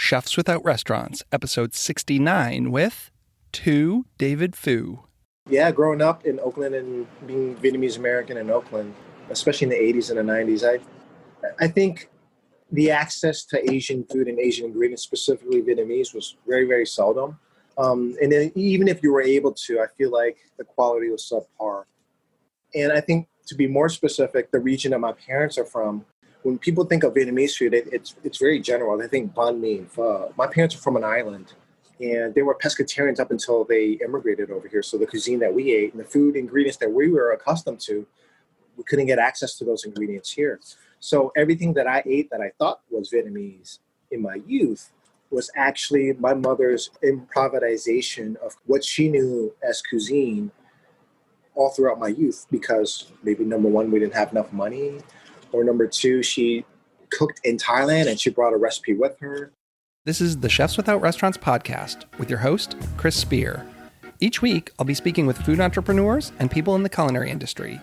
Chefs Without Restaurants, episode 69 with David Phu. Yeah, growing up in Oakland and being Vietnamese-American in Oakland, especially in the 80s and the 90s, I think the access to Asian food and Asian ingredients, specifically Vietnamese, was very, very seldom. And then even if you were able to, I feel like the quality was subpar. And I think, to be more specific, the region that my parents are from, when people think of Vietnamese food, it's very general. They think banh mi and pho. My parents are from an island, and they were pescatarians up until they immigrated over here. So the cuisine that we ate and the food ingredients that we were accustomed to, we couldn't get access to those ingredients here. So everything that I ate that I thought was Vietnamese in my youth was actually my mother's improvisation of what she knew as cuisine all throughout my youth, because maybe number one, we didn't have enough money, or number two, she cooked in Thailand and she brought a recipe with her. This is the Chefs Without Restaurants podcast with your host, Chris Spear. Each week, I'll be speaking with food entrepreneurs and people in the culinary industry.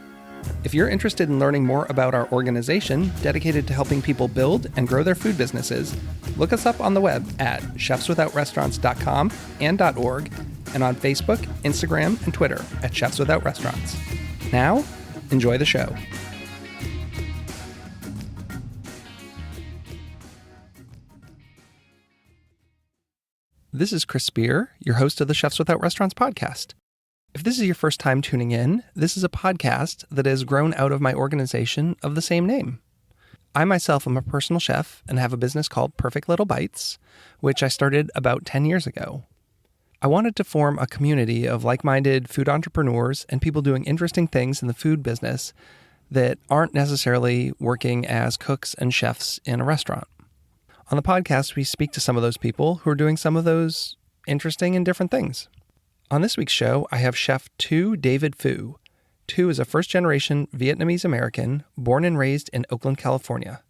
If you're interested in learning more about our organization dedicated to helping people build and grow their food businesses, look us up on the web at chefswithoutrestaurants.com and .org, and on Facebook, Instagram, and Twitter at Chefs Without Restaurants. Now, enjoy the show. This is Chris Spear, your host of the Chefs Without Restaurants podcast. If this is your first time tuning in, this is a podcast that has grown out of my organization of the same name. I myself am a personal chef and have a business called Perfect Little Bites, which I started about 10 years ago. I wanted to form a community of like-minded food entrepreneurs and people doing interesting things in the food business that aren't necessarily working as cooks and chefs in a restaurant. On the podcast, we speak to some of those people who are doing some of those interesting and different things. On this week's show, I have Chef David Phu. Tu is a first-generation Vietnamese-American born and raised in Oakland, California.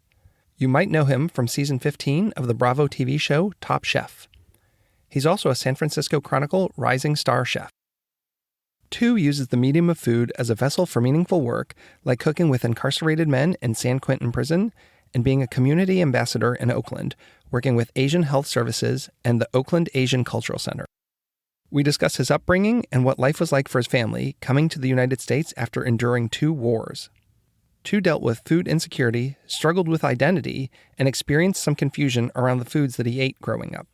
You might know him from season 15 of the Bravo TV show Top Chef. He's also a San Francisco Chronicle Rising Star chef. Tu uses the medium of food as a vessel for meaningful work, like cooking with incarcerated men in San Quentin prison and being a community ambassador in Oakland, working with Asian Health Services and the Oakland Asian Cultural Center. We discuss his upbringing and what life was like for his family coming to the United States after enduring 2 wars. Tu dealt with food insecurity, struggled with identity, and experienced some confusion around the foods that he ate growing up.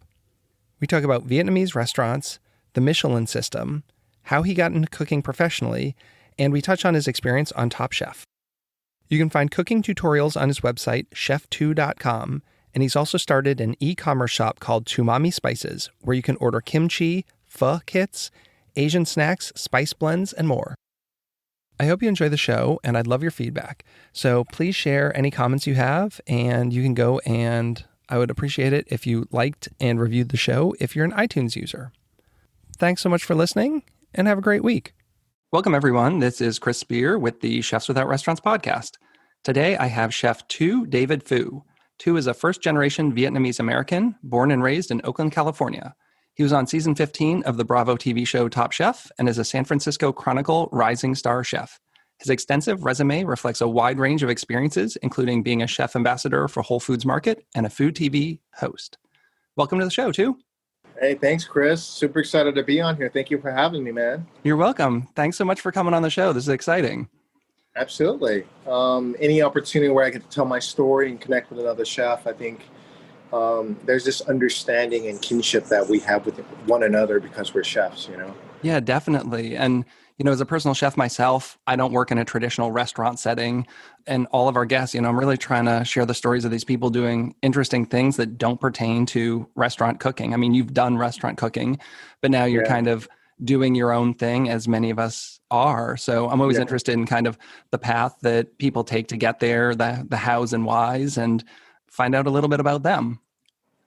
We talk about Vietnamese restaurants, the Michelin system, how he got into cooking professionally, and we touch on his experience on Top Chef. You can find cooking tutorials on his website, chef2.com, and he's also started an e-commerce shop called Tumami Spices, where you can order kimchi, pho kits, Asian snacks, spice blends, and more. I hope you enjoy the show, and I'd love your feedback. So please share any comments you have, and you can go and I would appreciate it if you liked and reviewed the show if you're an iTunes user. Thanks so much for listening, and have a great week. Welcome, everyone. This is Chris Spear with the Chefs Without Restaurants podcast. Today, I have Chef David Phu. Tu is a first-generation Vietnamese-American born and raised in Oakland, California. He was on season 15 of the Bravo TV show Top Chef and is a San Francisco Chronicle Rising Star chef. His extensive resume reflects a wide range of experiences, including being a chef ambassador for Whole Foods Market and a food TV host. Welcome to the show, Tu. Hey, thanks, Chris. Super excited to be on here. Thank you for having me, man. You're welcome. Thanks so much for coming on the show. This is exciting. Absolutely. Any opportunity where I get to tell my story and connect with another chef, I think there's this understanding and kinship that we have with one another because we're chefs, you know? Yeah, definitely. And, as a personal chef myself, I don't work in a traditional restaurant setting. And all of our guests, I'm really trying to share the stories of these people doing interesting things that don't pertain to restaurant cooking. I mean, you've done restaurant cooking, but now you're kind of doing your own thing, as many of us are. So I'm always interested in kind of the path that people take to get there, the hows and whys, and find out a little bit about them.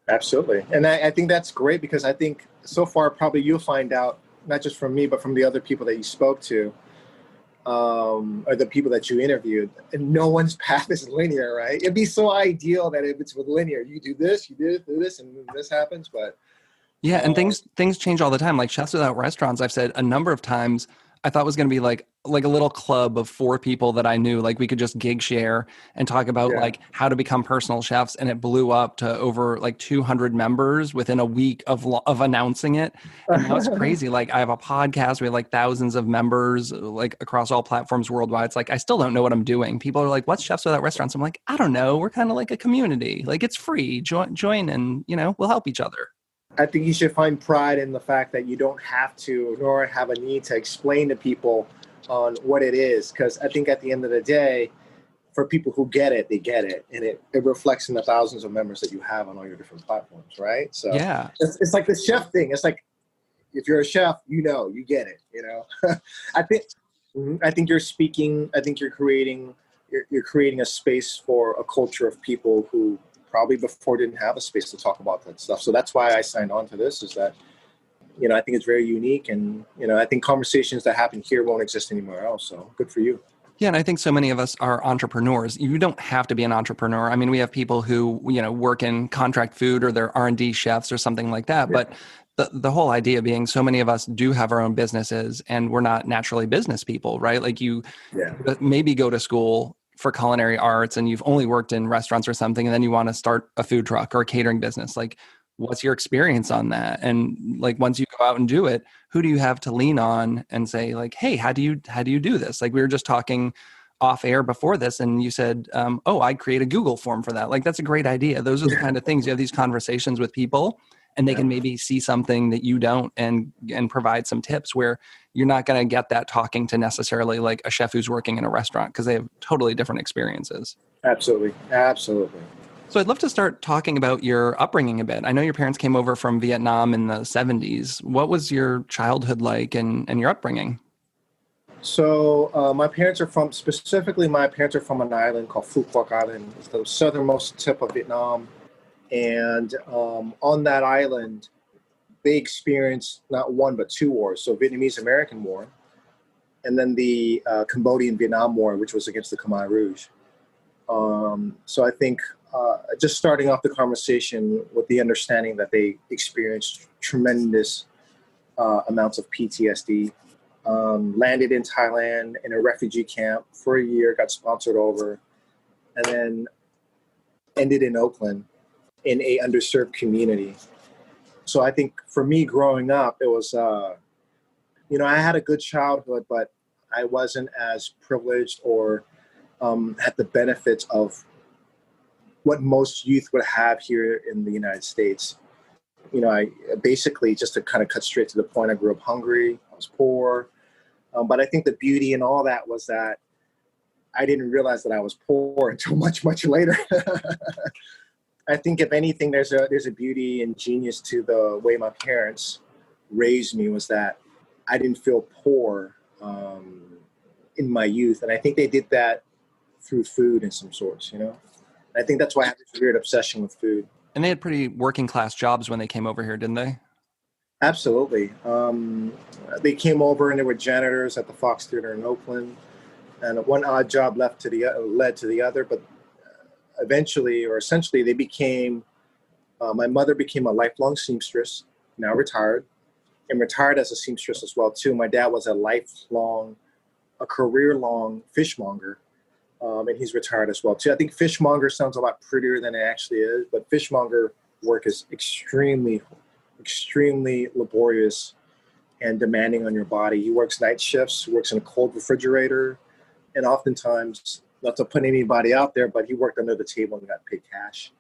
Absolutely. And I think that's great because I think so far probably you'll find out, not just from me, but from the other people that you spoke to, or the people that you interviewed, and no one's path is linear, right? It'd be so ideal that if it's linear, you do this, do this, and this happens, but... Yeah, and things change all the time. Like Chefs Without Restaurants, I've said a number of times, I thought was going to be like a little club of 4 people that I knew, like we could just gig share and talk about Yeah. like how to become personal chefs. And it blew up to over like 200 members within a week of announcing it. And now it's crazy. Like I have a podcast. We have like thousands of members like across all platforms worldwide. It's like, I still don't know what I'm doing. People are like, what's Chefs Without Restaurants? I'm like, I don't know. We're kind of like a community. Like it's free. Join and, we'll help each other. I think you should find pride in the fact that you don't have to, nor have a need to explain to people on what it is. Because I think at the end of the day, for people who get it, they get it. And it reflects in the thousands of members that you have on all your different platforms, right? So yeah, it's like the chef thing. It's like, if you're a chef, you get it, I think you're speaking, I think you're creating a space for a culture of people who probably before didn't have a space to talk about that stuff. So that's why I signed on to this, is that, I think it's very unique. And, I think conversations that happen here won't exist anywhere else. So good for you. Yeah, and I think so many of us are entrepreneurs. You don't have to be an entrepreneur. I mean, we have people who, work in contract food or they're R&D chefs or something like that. Yeah. But the whole idea being so many of us do have our own businesses and we're not naturally business people, right? Like you maybe go to school for culinary arts and you've only worked in restaurants or something, and then you want to start a food truck or a catering business. Like, what's your experience on that? And like, once you go out and do it, who do you have to lean on and say like, hey, how do you do this? Like we were just talking off air before this and you said, I'd create a Google form for that. Like, that's a great idea. Those are the kind of things you have these conversations with people and they can maybe see something that you don't and provide some tips where you're not going to get that talking to necessarily like a chef who's working in a restaurant because they have totally different experiences. Absolutely. So I'd love to start talking about your upbringing a bit. I know your parents came over from Vietnam in the 70s. What was your childhood like and your upbringing? So my parents are from an island called Phu Quoc Island. It's the southernmost tip of Vietnam. And on that island, they experienced not one, but 2 wars. So Vietnamese-American War, and then the Cambodian-Vietnam War, which was against the Khmer Rouge. So I think just starting off the conversation with the understanding that they experienced tremendous amounts of PTSD, landed in Thailand in a refugee camp for a year, got sponsored over, and then ended in Oakland in a underserved community. So I think for me growing up, it was, I had a good childhood, but I wasn't as privileged or had the benefits of what most youth would have here in the United States. I basically, just to kind of cut straight to the point, I grew up hungry, I was poor. But I think the beauty in all that was that I didn't realize that I was poor until much, much later. I think if anything, there's a beauty and genius to the way my parents raised me, was that I didn't feel poor in my youth. And I think they did that through food in some sorts, I think that's why I have this weird obsession with food. And they had pretty working class jobs when they came over here, didn't they? Absolutely. They came over and they were janitors at the Fox Theater in Oakland. And one odd job led to the other, but eventually, or essentially, they became, my mother became a lifelong seamstress, now retired, and retired as a seamstress as well, too. My dad was a career-long fishmonger, and he's retired as well, too. I think fishmonger sounds a lot prettier than it actually is, but fishmonger work is extremely, extremely laborious and demanding on your body. He works night shifts, works in a cold refrigerator, and oftentimes, not to put anybody out there, but he worked under the table and got paid cash,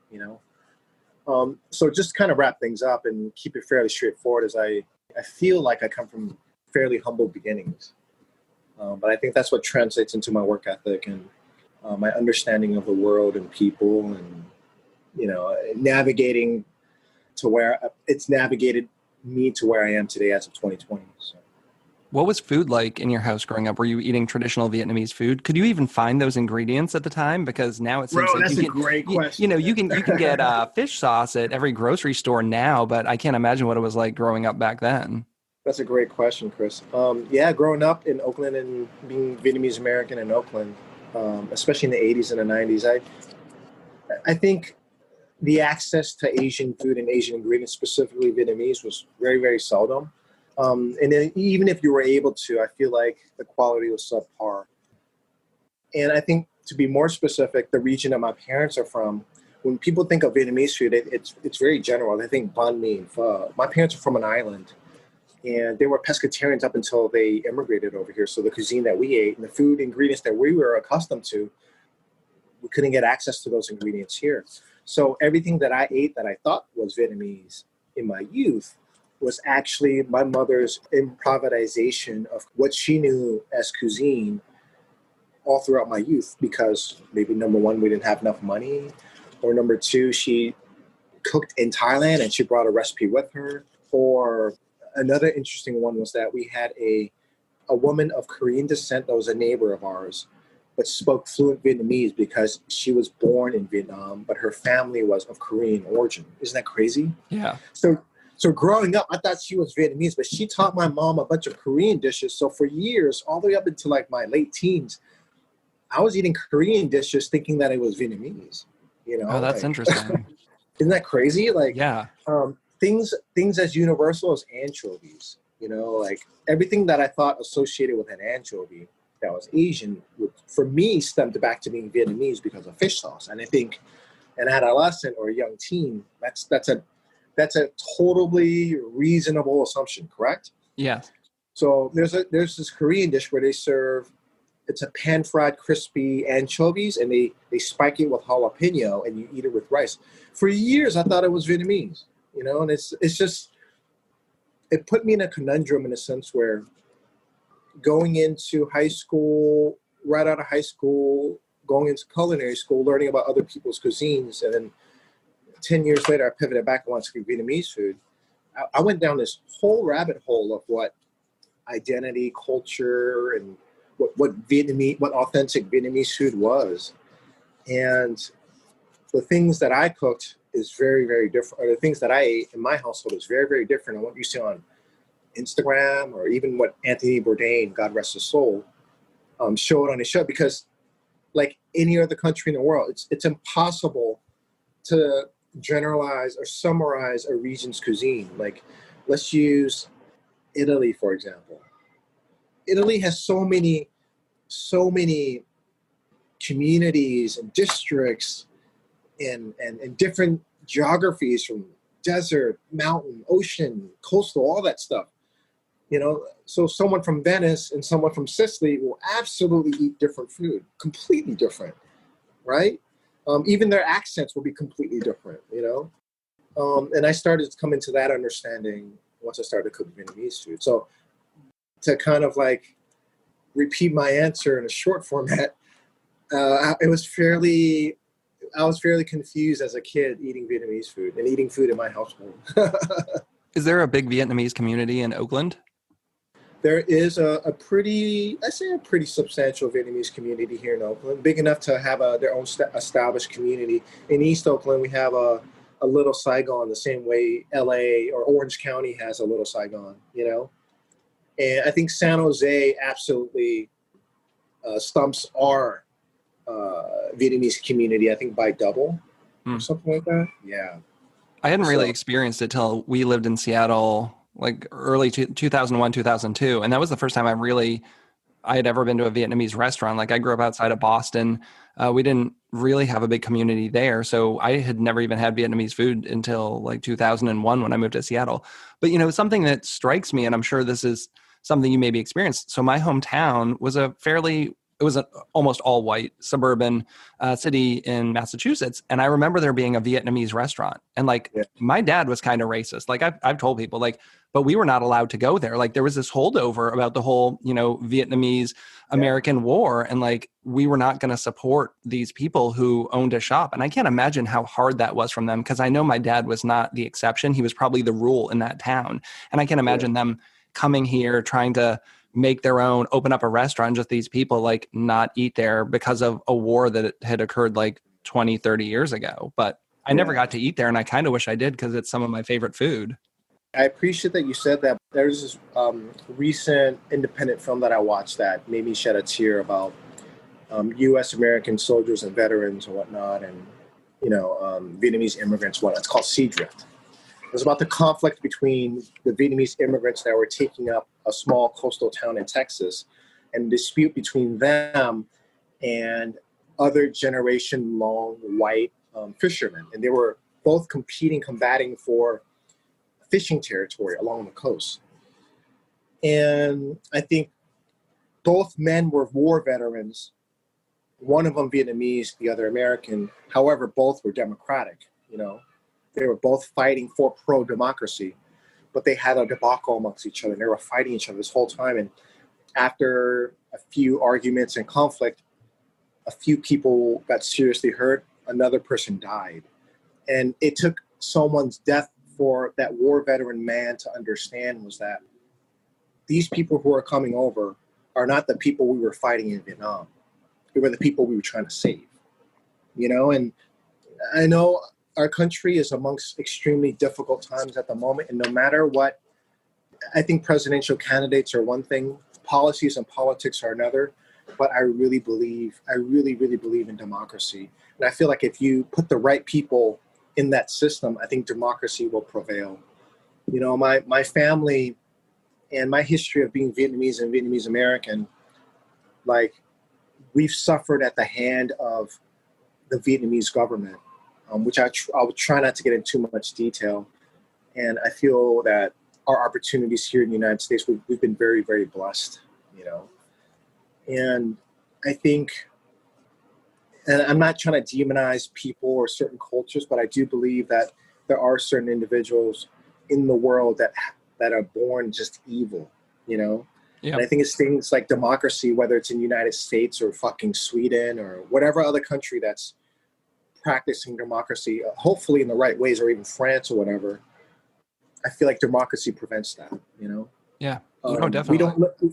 So just kind of wrap things up and keep it fairly straightforward, as I feel like I come from fairly humble beginnings. But I think that's what translates into my work ethic and my understanding of the world and people, and, navigating to where it's navigated me to where I am today as of 2020. So. What was food like in your house growing up? Were you eating traditional Vietnamese food? Could you even find those ingredients at the time? Because now it seems like that's a great question. You can get fish sauce at every grocery store now, but I can't imagine what it was like growing up back then. That's a great question, Chris. Growing up in Oakland and being Vietnamese-American in Oakland, especially in the 80s and the 90s, I think the access to Asian food and Asian ingredients, specifically Vietnamese, was very, very seldom. And then even if you were able to, I feel like the quality was subpar. And I think, to be more specific, the region that my parents are from, when people think of Vietnamese food, it's very general. They think banh mi and pho. My parents are from an island, and they were pescatarians up until they immigrated over here. So the cuisine that we ate and the food ingredients that we were accustomed to, we couldn't get access to those ingredients here. So everything that I ate that I thought was Vietnamese in my youth was actually my mother's improvisation of what she knew as cuisine all throughout my youth, because maybe number one, we didn't have enough money, or number two, she cooked in Thailand and she brought a recipe with her. Or another interesting one was that we had a woman of Korean descent that was a neighbor of ours, but spoke fluent Vietnamese because she was born in Vietnam, but her family was of Korean origin. Isn't that crazy? Yeah. So growing up, I thought she was Vietnamese, but she taught my mom a bunch of Korean dishes. So for years, all the way up into like my late teens, I was eating Korean dishes thinking that it was Vietnamese. Oh, that's like, interesting. isn't that crazy? Like, Yeah. Things as universal as anchovies. Like everything that I thought associated with an anchovy that was Asian, for me, stemmed back to being Vietnamese because of fish sauce. And I think an adolescent or a young teen, that's a totally reasonable assumption, correct? Yeah. So there's this Korean dish where they serve, it's a pan-fried crispy anchovies, and they spike it with jalapeno, and you eat it with rice. For years, I thought it was Vietnamese, and it's just, it put me in a conundrum in a sense where going into high school, right out of high school, going into culinary school, learning about other people's cuisines, and then 10 years later, I pivoted back and wanted to cook Vietnamese food. I went down this whole rabbit hole of what identity, culture, and what authentic Vietnamese food was. And the things that I cooked is very, very different. Or the things that I ate in my household is very, very different than what you see on Instagram, or even what Anthony Bourdain, God rest his soul, showed on his show. Because like any other country in the world, it's impossible to generalize or summarize a region's cuisine. Like, let's use Italy, for example. Italy has so many communities and districts and different geographies, from desert, mountain, ocean, coastal, all that stuff. So someone from Venice and someone from Sicily will absolutely eat different food, completely different, right? Even their accents will be completely different, and I started to come into that understanding once I started cooking Vietnamese food. So to kind of like repeat my answer in a short format, I was fairly confused as a kid eating Vietnamese food and eating food in my household. Is there a big Vietnamese community in Oakland? There is a pretty substantial Vietnamese community here in Oakland, big enough to have their own established community. In East Oakland, we have a little Saigon, the same way LA or Orange County has a little Saigon, And I think San Jose absolutely stumps our Vietnamese community, I think by double or something like that. Yeah. I hadn't really experienced it till we lived in Seattle, like early 2001, 2002. And that was the first time I had ever been to a Vietnamese restaurant. Like, I grew up outside of Boston. We didn't really have a big community there. So I had never even had Vietnamese food until like 2001 when I moved to Seattle. But, something that strikes me, and I'm sure this is something you maybe experienced. So my hometown was it was an almost all white suburban city in Massachusetts. And I remember there being a Vietnamese restaurant. And my dad was kind of racist. Like, I've told people, but we were not allowed to go there. Like, there was this holdover about the whole, Vietnamese-American war. And we were not going to support these people who owned a shop. And I can't imagine how hard that was from them, because I know my dad was not the exception. He was probably the rule in that town. And I can't imagine them coming here, trying to make their own, open up a restaurant, just these people not eat there because of a war that had occurred 20, 30 years ago. But I never got to eat there, and I kind of wish I did, because it's some of my favorite food. I appreciate that you said that. There's this recent independent film that I watched that made me shed a tear about U.S. American soldiers and veterans and whatnot, and Vietnamese immigrants. It's called Sea Drift. It was about the conflict between the Vietnamese immigrants that were taking up a small coastal town in Texas, and dispute between them and other generation-long white fishermen. And they were both combating for fishing territory along the coast. And I think both men were war veterans, one of them Vietnamese, the other American. However, both were democratic, you know. They were both fighting for pro-democracy, but they had a debacle amongst each other. They were fighting each other this whole time. And after a few arguments and conflict, a few people got seriously hurt. Another person died. And it took someone's death for that war veteran man to understand was that these people who are coming over are not the people we were fighting in Vietnam. They were the people we were trying to save, you know? And I know our country is amongst extremely difficult times at the moment. And no matter what, I think presidential candidates are one thing, policies and politics are another. But I really really believe in democracy. And I feel like if you put the right people in that system, I think democracy will prevail. You know, my family and my history of being Vietnamese and Vietnamese-American, like, we've suffered at the hand of the Vietnamese government, which I would try not to get into too much detail. And I feel that our opportunities here in the United States, we've been very, very blessed, you know. And I think, and I'm not trying to demonize people or certain cultures, but I do believe that there are certain individuals in the world that are born just evil, you know? Yeah. And I think it's things like democracy, whether it's in the United States or fucking Sweden or whatever other country that's practicing democracy, hopefully in the right ways, or even France or whatever. I feel like democracy prevents that, you know? Yeah, definitely.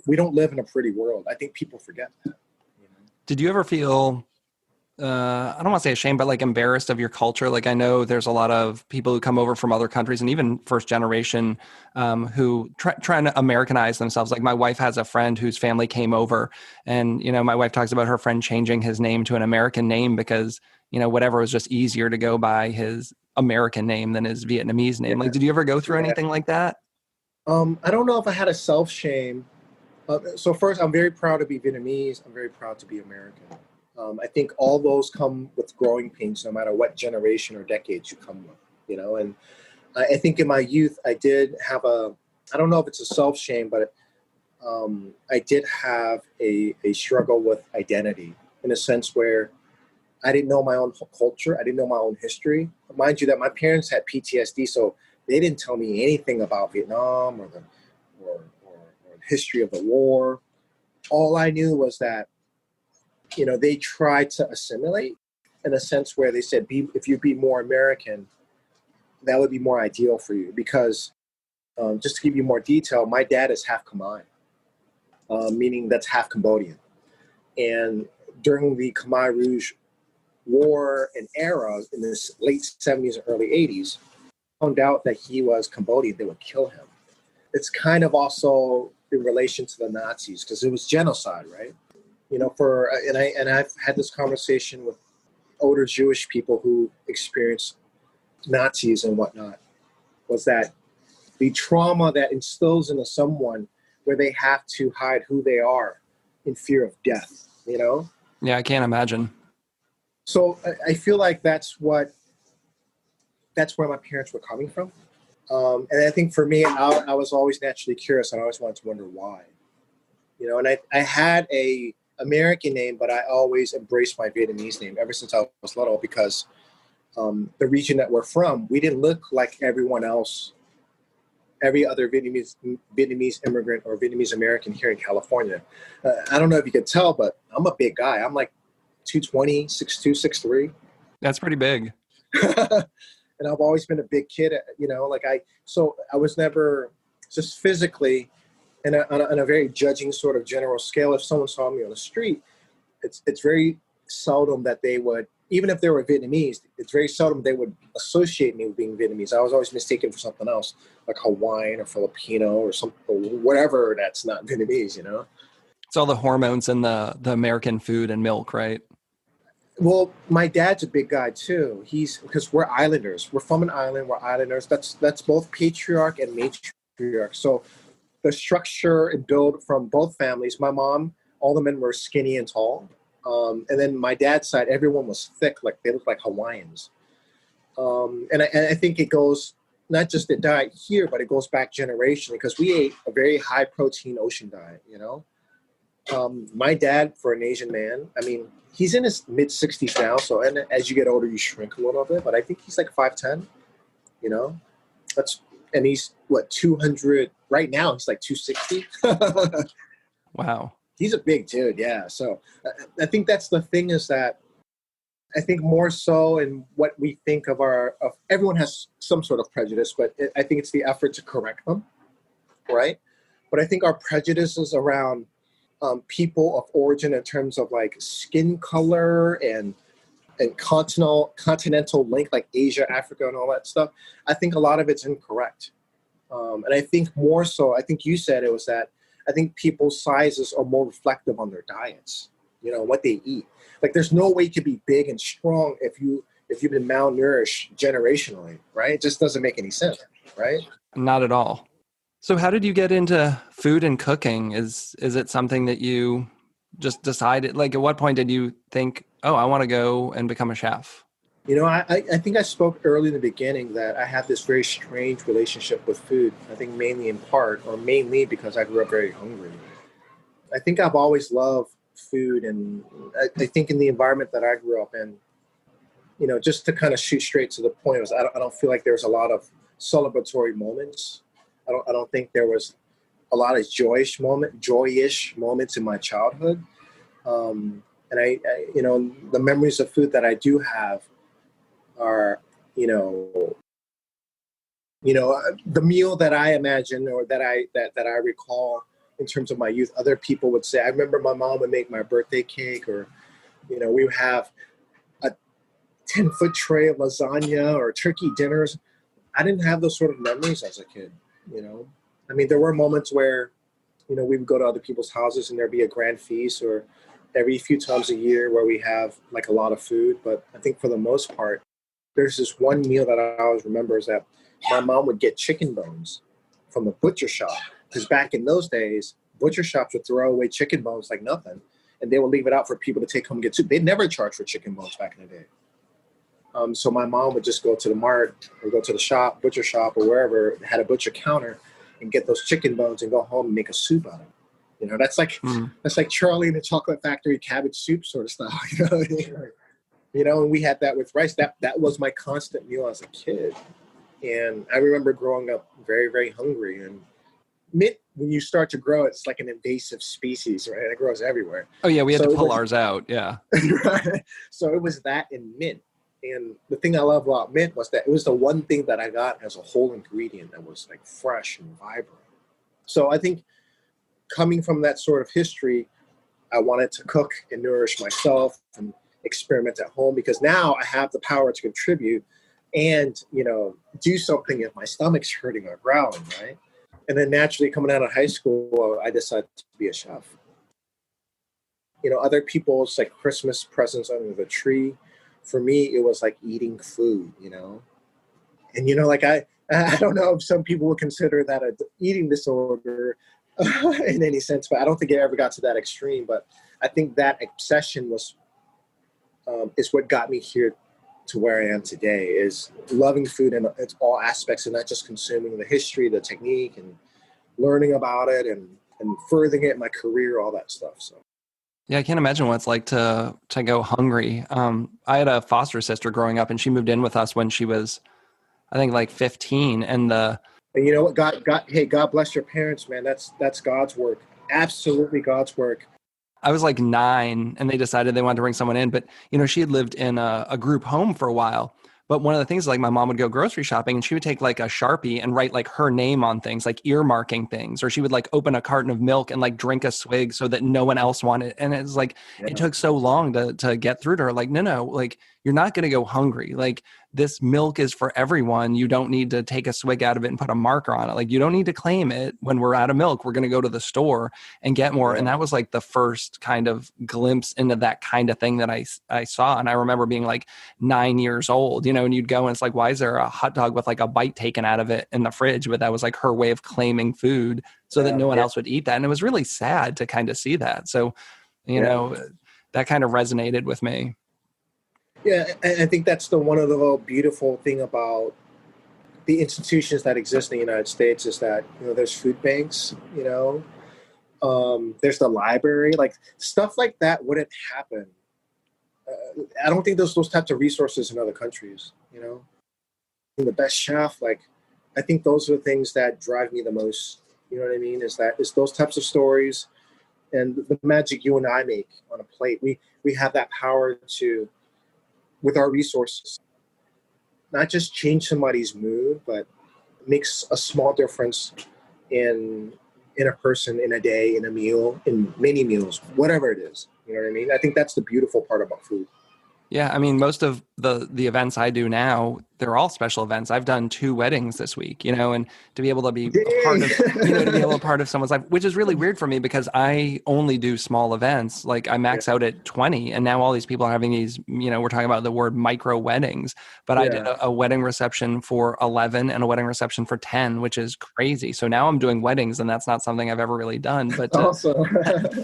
We don't live in a pretty world. I think people forget that. You know? Did you ever feel, I don't want to say ashamed, but like embarrassed of your culture? Like, I know there's a lot of people who come over from other countries and even first generation who trying to Americanize themselves. Like, my wife has a friend whose family came over, and, you know, my wife talks about her friend changing his name to an American name because, you know, whatever was just easier to go by his American name than his Vietnamese name. Yeah. Like, did you ever go through anything like that? I don't know if I had a self-shame. So first, I'm very proud to be Vietnamese. I'm very proud to be American. I think all those come with growing pains, no matter what generation or decades you come with, you know. And I think in my youth, I did have I don't know if it's a self-shame, but I did have a struggle with identity in a sense where I didn't know my own culture. I didn't know my own history. Mind you that my parents had PTSD, so they didn't tell me anything about Vietnam or the history of the war. All I knew was that, you know, they tried to assimilate in a sense where they said, if you be more American, that would be more ideal for you. Because just to give you more detail, my dad is half Khmer, meaning that's half Cambodian. And during the Khmer Rouge War and era in the late 70s and early 80s, found out that he was Cambodian, they would kill him. It's kind of also in relation to the Nazis because it was genocide, right? You know, and I've had this conversation with older Jewish people who experienced Nazis and whatnot, was that the trauma that instills into someone where they have to hide who they are in fear of death, you know? Yeah, I can't imagine. So I feel like that's where my parents were coming from. And I think for me, I was always naturally curious, and I always wanted to wonder why. You know, and I had a American name, but I always embraced my Vietnamese name ever since I was little because the region that we're from, we didn't look like everyone else, every other Vietnamese immigrant or Vietnamese-American here in California. I don't know if you could tell, but I'm a big guy. I'm like 220, 6'2", 6'3". That's pretty big. And I've always been a big kid, you know, so I was never just physically on a very judging sort of general scale. If someone saw me on the street, it's very seldom that they would, even if they were Vietnamese, it's very seldom they would associate me with being Vietnamese. I was always mistaken for something else, like Hawaiian or Filipino or whatever that's not Vietnamese, you know? It's all the hormones in the American food and milk, right? Well, my dad's a big guy too. He's because we're islanders. We're from an island. We're islanders. That's both patriarch and matriarch. So the structure and build from both families. My mom, all the men were skinny and tall, and then my dad's side, everyone was thick, like they looked like Hawaiians. And I think it goes not just the diet here, but it goes back generationally because we ate a very high protein ocean diet. My dad, for an Asian man, I mean, he's in his mid 60s now. So, and as you get older, you shrink a little bit, but I think he's like 5'10", and he's what, 200 right now. He's like 260. Wow. He's a big dude. Yeah. So I think that's the thing is that I think more so in what we think of everyone has some sort of prejudice, but I think it's the effort to correct them. Right. But I think our prejudices around people of origin in terms of like skin color and continental link, like Asia, Africa, and all that stuff, I think a lot of it's incorrect. And I think more so, I think you said it was that I think people's sizes are more reflective on their diets, what they eat. Like there's no way to be big and strong if you've been malnourished generationally, right? It just doesn't make any sense, right? Not at all. So how did you get into food and cooking? Is it something that you just decided, like at what point did you think, oh, I want to go and become a chef? I think I spoke early in the beginning that I have this very strange relationship with food. I think mainly because I grew up very hungry. I think I've always loved food, and I think in the environment that I grew up in, just to kind of shoot straight to the point, I don't feel like there's a lot of celebratory moments. I don't think there was a lot of joyish moments in my childhood. And the memories of food that I do have are, the meal that I imagine or that I recall in terms of my youth. Other people would say, I remember my mom would make my birthday cake, or, we would have a 10-foot tray of lasagna or turkey dinners. I didn't have those sort of memories as a kid. I mean, there were moments where, we would go to other people's houses and there'd be a grand feast, or every few times a year where we have like a lot of food. But I think for the most part, there's this one meal that I always remember is that my mom would get chicken bones from the butcher shop. Because back in those days, butcher shops would throw away chicken bones like nothing. And they would leave it out for people to take home and get soup. They never charged for chicken bones back in the day. So my mom would just go to the mart or go to the butcher shop or wherever had a butcher counter and get those chicken bones and go home and make a soup out of it. That's like Charlie and the Chocolate Factory cabbage soup sort of style. And we had that with rice. That was my constant meal as a kid. And I remember growing up very, very hungry. And mint, when you start to grow, it's like an invasive species, right? It grows everywhere. Oh yeah, we had to pull ours out. Yeah. Right? So it was that in mint. And the thing I love about mint was that it was the one thing that I got as a whole ingredient that was like fresh and vibrant. So I think coming from that sort of history, I wanted to cook and nourish myself and experiment at home, because now I have the power to contribute and, do something if my stomach's hurting or growling, right? And then naturally coming out of high school, I decided to be a chef. Other people's like Christmas presents under the tree. For me, it was like eating food, and, like, I don't know if some people would consider that an eating disorder in any sense, but I don't think it ever got to that extreme. But I think that obsession is what got me here to where I am today, is loving food in its all aspects and not just consuming the history, the technique, and learning about it and furthering it in my career, all that stuff. So. Yeah, I can't imagine what it's like to go hungry. I had a foster sister growing up, and she moved in with us when she was, I think, like 15. And you know what? God bless your parents, man. That's God's work. Absolutely God's work. I was like 9, and they decided they wanted to bring someone in. But, she had lived in a group home for a while. But one of the things, like, my mom would go grocery shopping and she would take like a Sharpie and write like her name on things, like earmarking things, or she would like open a carton of milk and like drink a swig so that no one else wanted. And it's like, It took so long to get through to her. Like, no, like you're not going to go hungry. Like, this milk is for everyone. You don't need to take a swig out of it and put a marker on it. Like, you don't need to claim it. When we're out of milk, we're going to go to the store and get more. And that was like the first kind of glimpse into that kind of thing that I saw. And I remember being like 9 years old, you know, and you'd go and it's like, why is there a hot dog with like a bite taken out of it in the fridge? But that was like her way of claiming food so that no one else would eat that. And it was really sad to kind of see that. So, you know, that kind of resonated with me. Yeah, I think that's the one of the beautiful thing about the institutions that exist in the United States is that, you know, there's food banks, you know, there's the library, like stuff like that wouldn't happen. I don't think there's those types of resources in other countries, you know. And the best chef, like, I think those are the things that drive me the most. You know what I mean? Is those types of stories and the magic you and I make on a plate. We have that power to, with our resources, not just change somebody's mood, but makes a small difference in a person, in a day, in a meal, in many meals, whatever it is. You know what I mean? I think that's the beautiful part about food. Yeah, I mean, most of the events I do now, they're all special events. I've done 2 weddings this week, you know, and to be able to be a part of, you know, to be able to be part of someone's life, which is really weird for me because I only do small events. Like, I max out at 20, and now all these people are having these, you know, we're talking about the word micro weddings, but I did a wedding reception for 11 and a wedding reception for 10, which is crazy. So now I'm doing weddings, and that's not something I've ever really done, but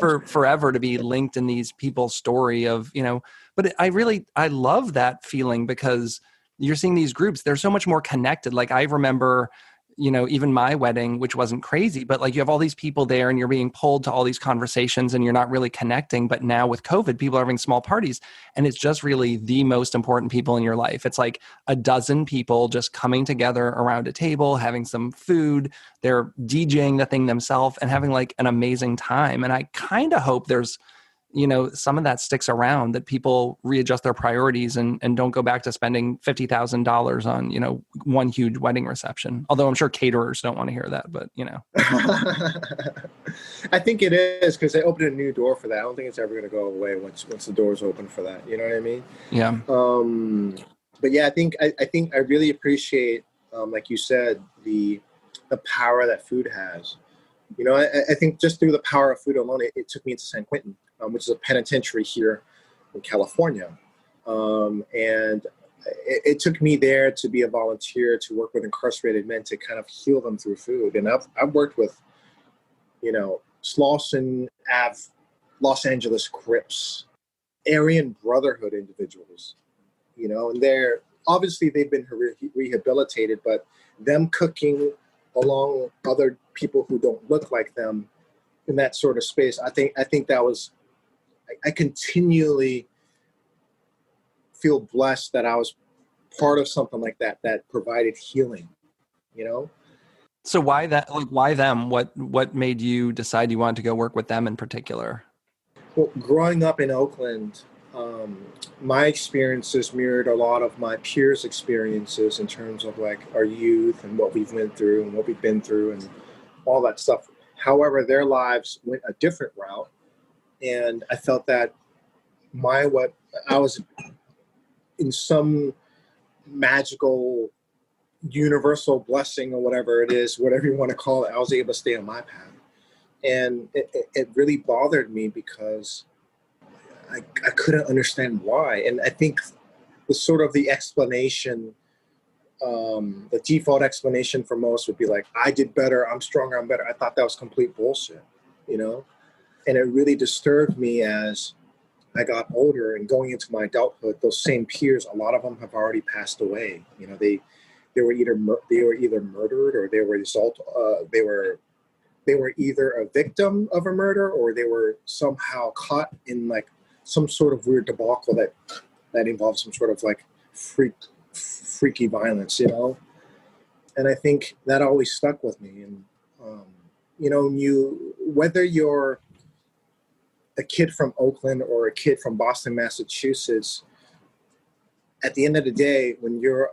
for forever to be linked in these people's story of, you know, but I love that feeling because you're seeing these groups, they're so much more connected. Like, I remember, you know, even my wedding, which wasn't crazy, but like, you have all these people there and you're being pulled to all these conversations and you're not really connecting. But now with COVID, people are having small parties and it's just really the most important people in your life. It's like a dozen people just coming together around a table, having some food, they're DJing the thing themselves and having like an amazing time. And I kind of hope there's, you know, some of that sticks around, that people readjust their priorities and don't go back to spending $50,000 on, you know, one huge wedding reception. Although I'm sure caterers don't want to hear that, but you know. I think it is because they opened a new door for that. I don't think it's ever going to go away once the doors open for that. You know what I mean? Yeah. But yeah, I think I really appreciate, like you said, the power that food has. You know, I think just through the power of food alone, it took me into San Quentin, which is a penitentiary here in California. And it took me there to be a volunteer, to work with incarcerated men, to kind of heal them through food. And I've worked with, you know, Slauson Ave, Los Angeles Crips, Aryan Brotherhood individuals, you know, and they've been rehabilitated, but them cooking along other people who don't look like them in that sort of space, I think that was, I continually feel blessed that I was part of something like that provided healing, you know? So why that, like, why them? What made you decide you wanted to go work with them in particular? Well, growing up in Oakland, my experiences mirrored a lot of my peers' experiences in terms of like our youth and what we've went through and what we've been through and all that stuff. However, their lives went a different route. And I felt that I was in some magical universal blessing or whatever it is, whatever you want to call it, I was able to stay on my path. And it really bothered me because I couldn't understand why. And I think the explanation, the default explanation for most would be like, I did better, I'm stronger, I'm better. I thought that was complete bullshit, you know? And it really disturbed me as I got older and going into my adulthood. Those same peers, a lot of them have already passed away. You know, they were either murdered or they were either a victim of a murder or they were somehow caught in like some sort of weird debacle that involved some sort of like freaky violence, you know. And I think that always stuck with me. And you know, whether you're a kid from Oakland or a kid from Boston, Massachusetts, at the end of the day, when you're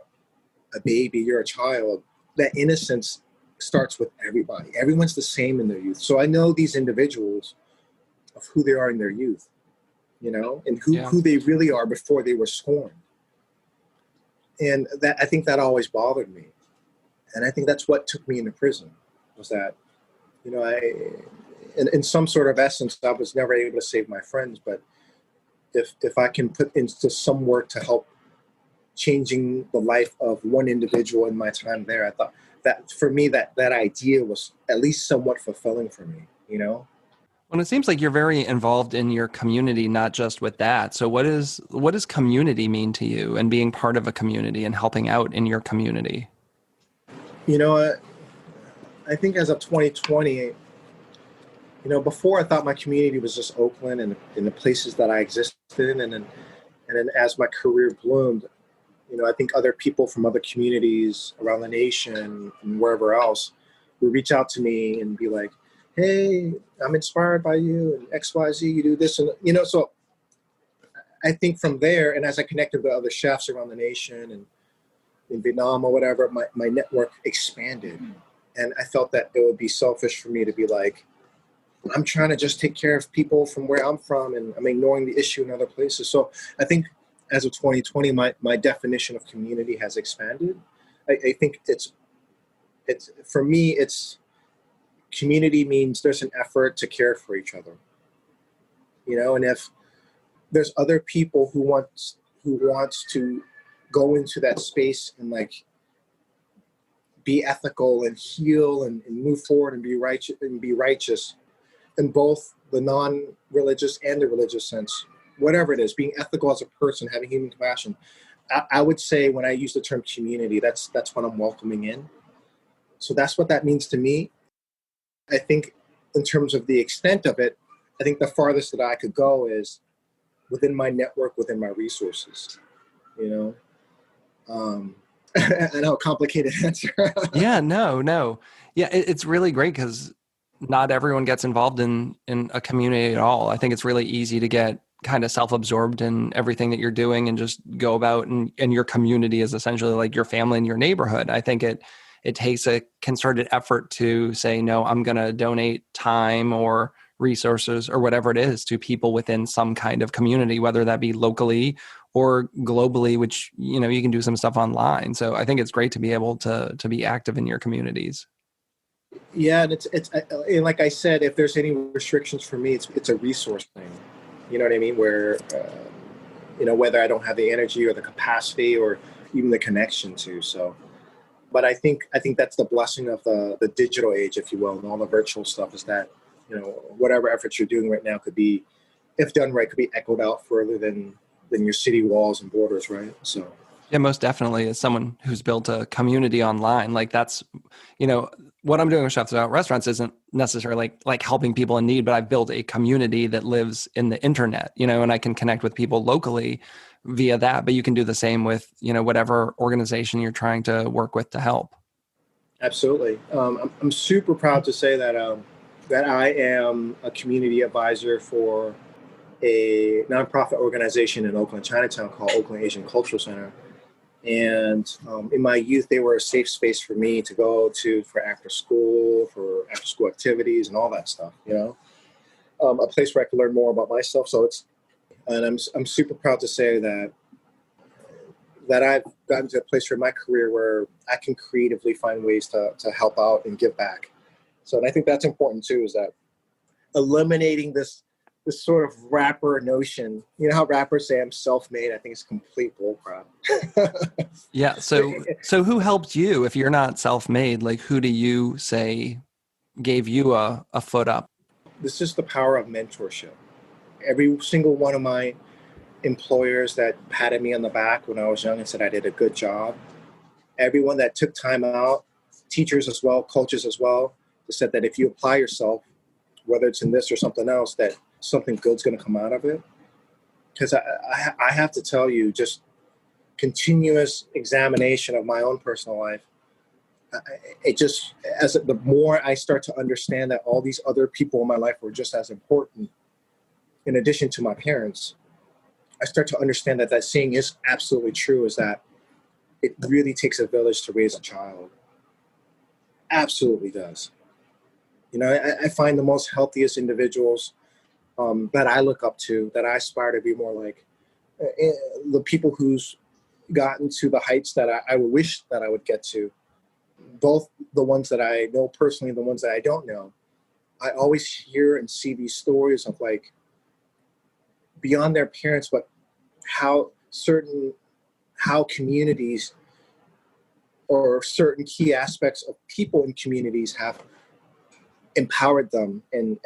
a baby, you're a child, that innocence starts with everybody. Everyone's the same in their youth. So I know these individuals of who they are in their youth, you know, and who they really are before they were scorned. And that, I think that always bothered me. And I think that's what took me into prison, was that, in some sort of essence, I was never able to save my friends. But if I can put into some work to help changing the life of one individual in my time there, I thought that for me, that idea was at least somewhat fulfilling for me, Well, it seems like you're very involved in your community, not just with that. So what does community mean to you, and being part of a community and helping out in your community? You know, I think as of 2020, before I thought my community was just Oakland and in the places that I existed in. And then as my career bloomed, I think other people from other communities around the nation and wherever else would reach out to me and be like, hey, I'm inspired by you and XYZ, you do this. And, so I think from there, and as I connected with other chefs around the nation and in Vietnam or whatever, my network expanded. And I felt that it would be selfish for me to be like, I'm trying to just take care of people from where I'm from, and I'm ignoring the issue in other places. So I think as of 2020, my definition of community has expanded. I think it's for me, it's community means there's an effort to care for each other, and if there's other people who wants to go into that space and like be ethical and heal and move forward and be righteous in both the non-religious and the religious sense, whatever it is, being ethical as a person, having human compassion. I would say when I use the term community, that's what I'm welcoming in. So that's what that means to me. I think in terms of the extent of it, I think the farthest that I could go is within my network, within my resources, I know, complicated answer. Yeah, no. Yeah, it's really great because not everyone gets involved in a community at all. I think it's really easy to get kind of self-absorbed in everything that you're doing and just go about, and your community is essentially like your family and your neighborhood. I think it takes a concerted effort to say, no, I'm going to donate time or resources or whatever it is to people within some kind of community, whether that be locally or globally, which, you can do some stuff online. So I think it's great to be able to be active in your communities. Yeah, and it's and like I said, if there's any restrictions for me, it's a resource thing. You know what I mean? Where whether I don't have the energy or the capacity or even the connection to. So, but I think that's the blessing of the digital age, if you will, and all the virtual stuff, is that whatever efforts you're doing right now could be, if done right, could be echoed out further than your city walls and borders, right? So. Yeah, most definitely. As someone who's built a community online, like that's, what I'm doing with Chefs Without Restaurants isn't necessarily like helping people in need, but I've built a community that lives in the internet, and I can connect with people locally via that. But you can do the same with, whatever organization you're trying to work with to help. Absolutely. I'm super proud to say that that I am a community advisor for a nonprofit organization in Oakland, Chinatown, called Oakland Asian Cultural Center. And in my youth, they were a safe space for me to go to for after school activities and all that stuff, a place where I could learn more about myself. And I'm super proud to say that I've gotten to a place in my career where I can creatively find ways to help out and give back. So, and I think that's important too, is that eliminating this sort of rapper notion. You know how rappers say I'm self-made? I think it's complete bullcrap. Yeah. So who helped you if you're not self-made? Like, who do you say gave you a foot up? This is the power of mentorship. Every single one of my employers that patted me on the back when I was young and said I did a good job, everyone that took time out, teachers as well, coaches as well, said that if you apply yourself, whether it's in this or something else, that something good's going to come out of it. Because I have to tell you, just continuous examination of my own personal life, the more I start to understand that all these other people in my life were just as important, in addition to my parents, I start to understand that saying is absolutely true, is that it really takes a village to raise a child. Absolutely does. I find the most healthiest individuals that I look up to, that I aspire to be more like, the people whose gotten to the heights that I would wish that I would get to, both the ones that I know personally and the ones that I don't know. I always hear and see these stories of like beyond their parents, but how communities or certain key aspects of people in communities have empowered them and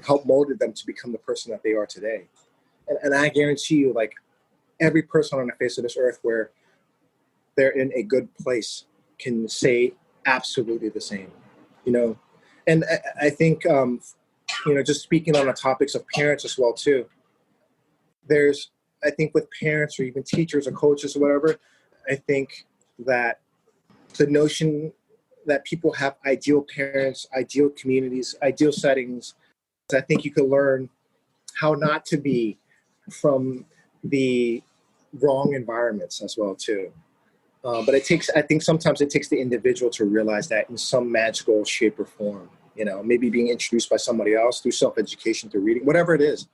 helped molded them to become the person that they are today. And I guarantee you, like every person on the face of this earth where they're in a good place can say absolutely the same, you know? And I think, just speaking on the topics of parents as well too, I think with parents or even teachers or coaches or whatever, I think that the notion that people have ideal parents, ideal communities, ideal settings, I think you can learn how not to be from the wrong environments as well too. But I think sometimes it takes the individual to realize that in some magical shape or form, maybe being introduced by somebody else through self-education, through reading, whatever it is,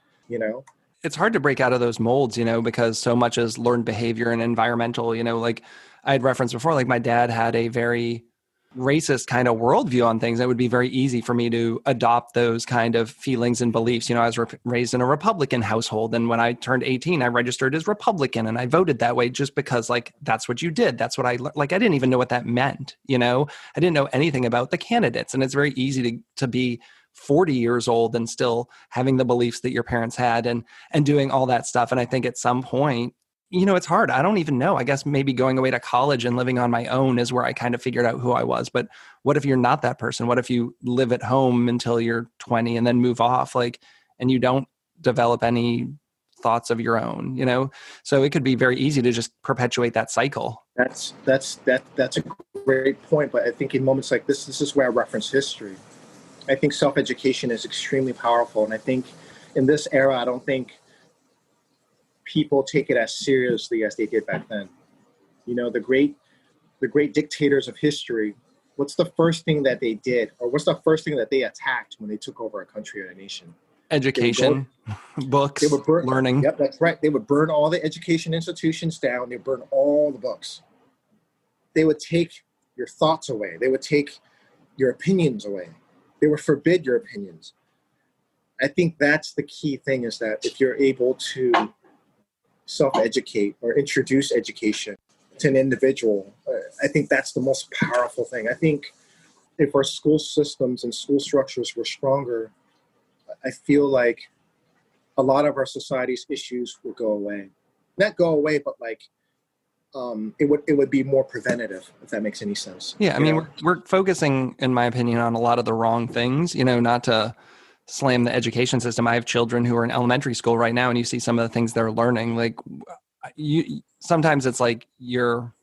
It's hard to break out of those molds, because so much is learned behavior and environmental, like I had referenced before, like my dad had a very racist kind of worldview on things. It would be very easy for me to adopt those kind of feelings and beliefs. I was raised in a Republican household. And when I turned 18, I registered as Republican and I voted that way just because like, that's what you did. That's what I didn't even know what that meant. I didn't know anything about the candidates. And it's very easy to be 40 years old and still having the beliefs that your parents had and doing all that stuff. And I think at some point, it's hard. I don't even know. I guess maybe going away to college and living on my own is where I kind of figured out who I was. But what if you're not that person? What if you live at home until you're 20 and then move off, and you don't develop any thoughts of your own, So it could be very easy to just perpetuate that cycle. That's a great point. But I think in moments like this is where I reference history. I think self-education is extremely powerful. And I think in this era, I don't think people take it as seriously as they did back then. The great dictators of history, what's the first thing that they did, or what's the first thing that they attacked when they took over a country or a nation? Education, books, they would burn, learning. Yep, that's right. They would burn all the education institutions down. They would burn all the books. They would take your thoughts away. They would take your opinions away. They would forbid your opinions. I think that's the key thing, is that if you're able to self-educate or introduce education to an individual, I think that's the most powerful thing. I think if our school systems and school structures were stronger, I feel like a lot of our society's issues would go away. Not go away, but it would be more preventative, if that makes any sense. Yeah, I mean, we're focusing, in my opinion, on a lot of the wrong things, not to slam the education system. I have children who are in elementary school right now, and you see some of the things they're learning. Sometimes it's like your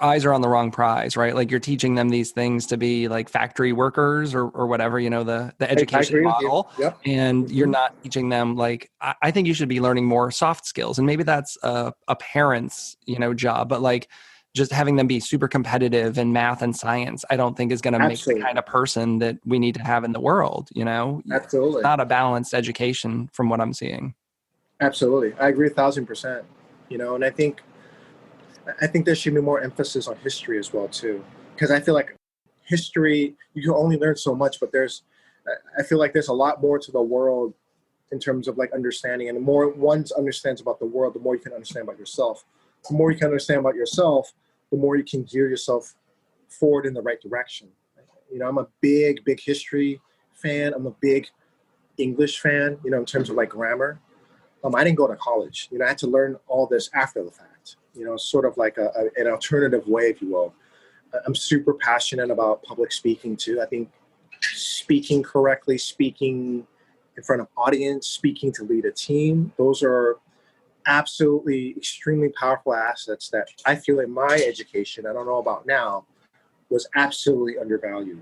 eyes are on the wrong prize, right? Like you're teaching them these things to be like factory workers or whatever, the education model. Yep. And you're not teaching them I think you should be learning more soft skills. And maybe that's a parent's, job, but just having them be super competitive in math and science, I don't think is going to make the kind of person that we need to have in the world, Absolutely. It's not a balanced education from what I'm seeing. Absolutely. I agree 1,000%, and I think there should be more emphasis on history as well too, because I feel like history, you can only learn so much, but I feel like there's a lot more to the world in terms of understanding, and the more one understands about the world, the more you can understand about yourself. The more you can understand about yourself, the more you can gear yourself forward in the right direction. I'm a big history fan. I'm a big English fan, in terms of grammar. I didn't go to college. I had to learn all this after the fact, sort of like an alternative way, if you will. I'm super passionate about public speaking too. I think speaking correctly, speaking in front of audience, speaking to lead a team, those are absolutely extremely powerful assets that I feel in my education, I don't know about now, was absolutely undervalued,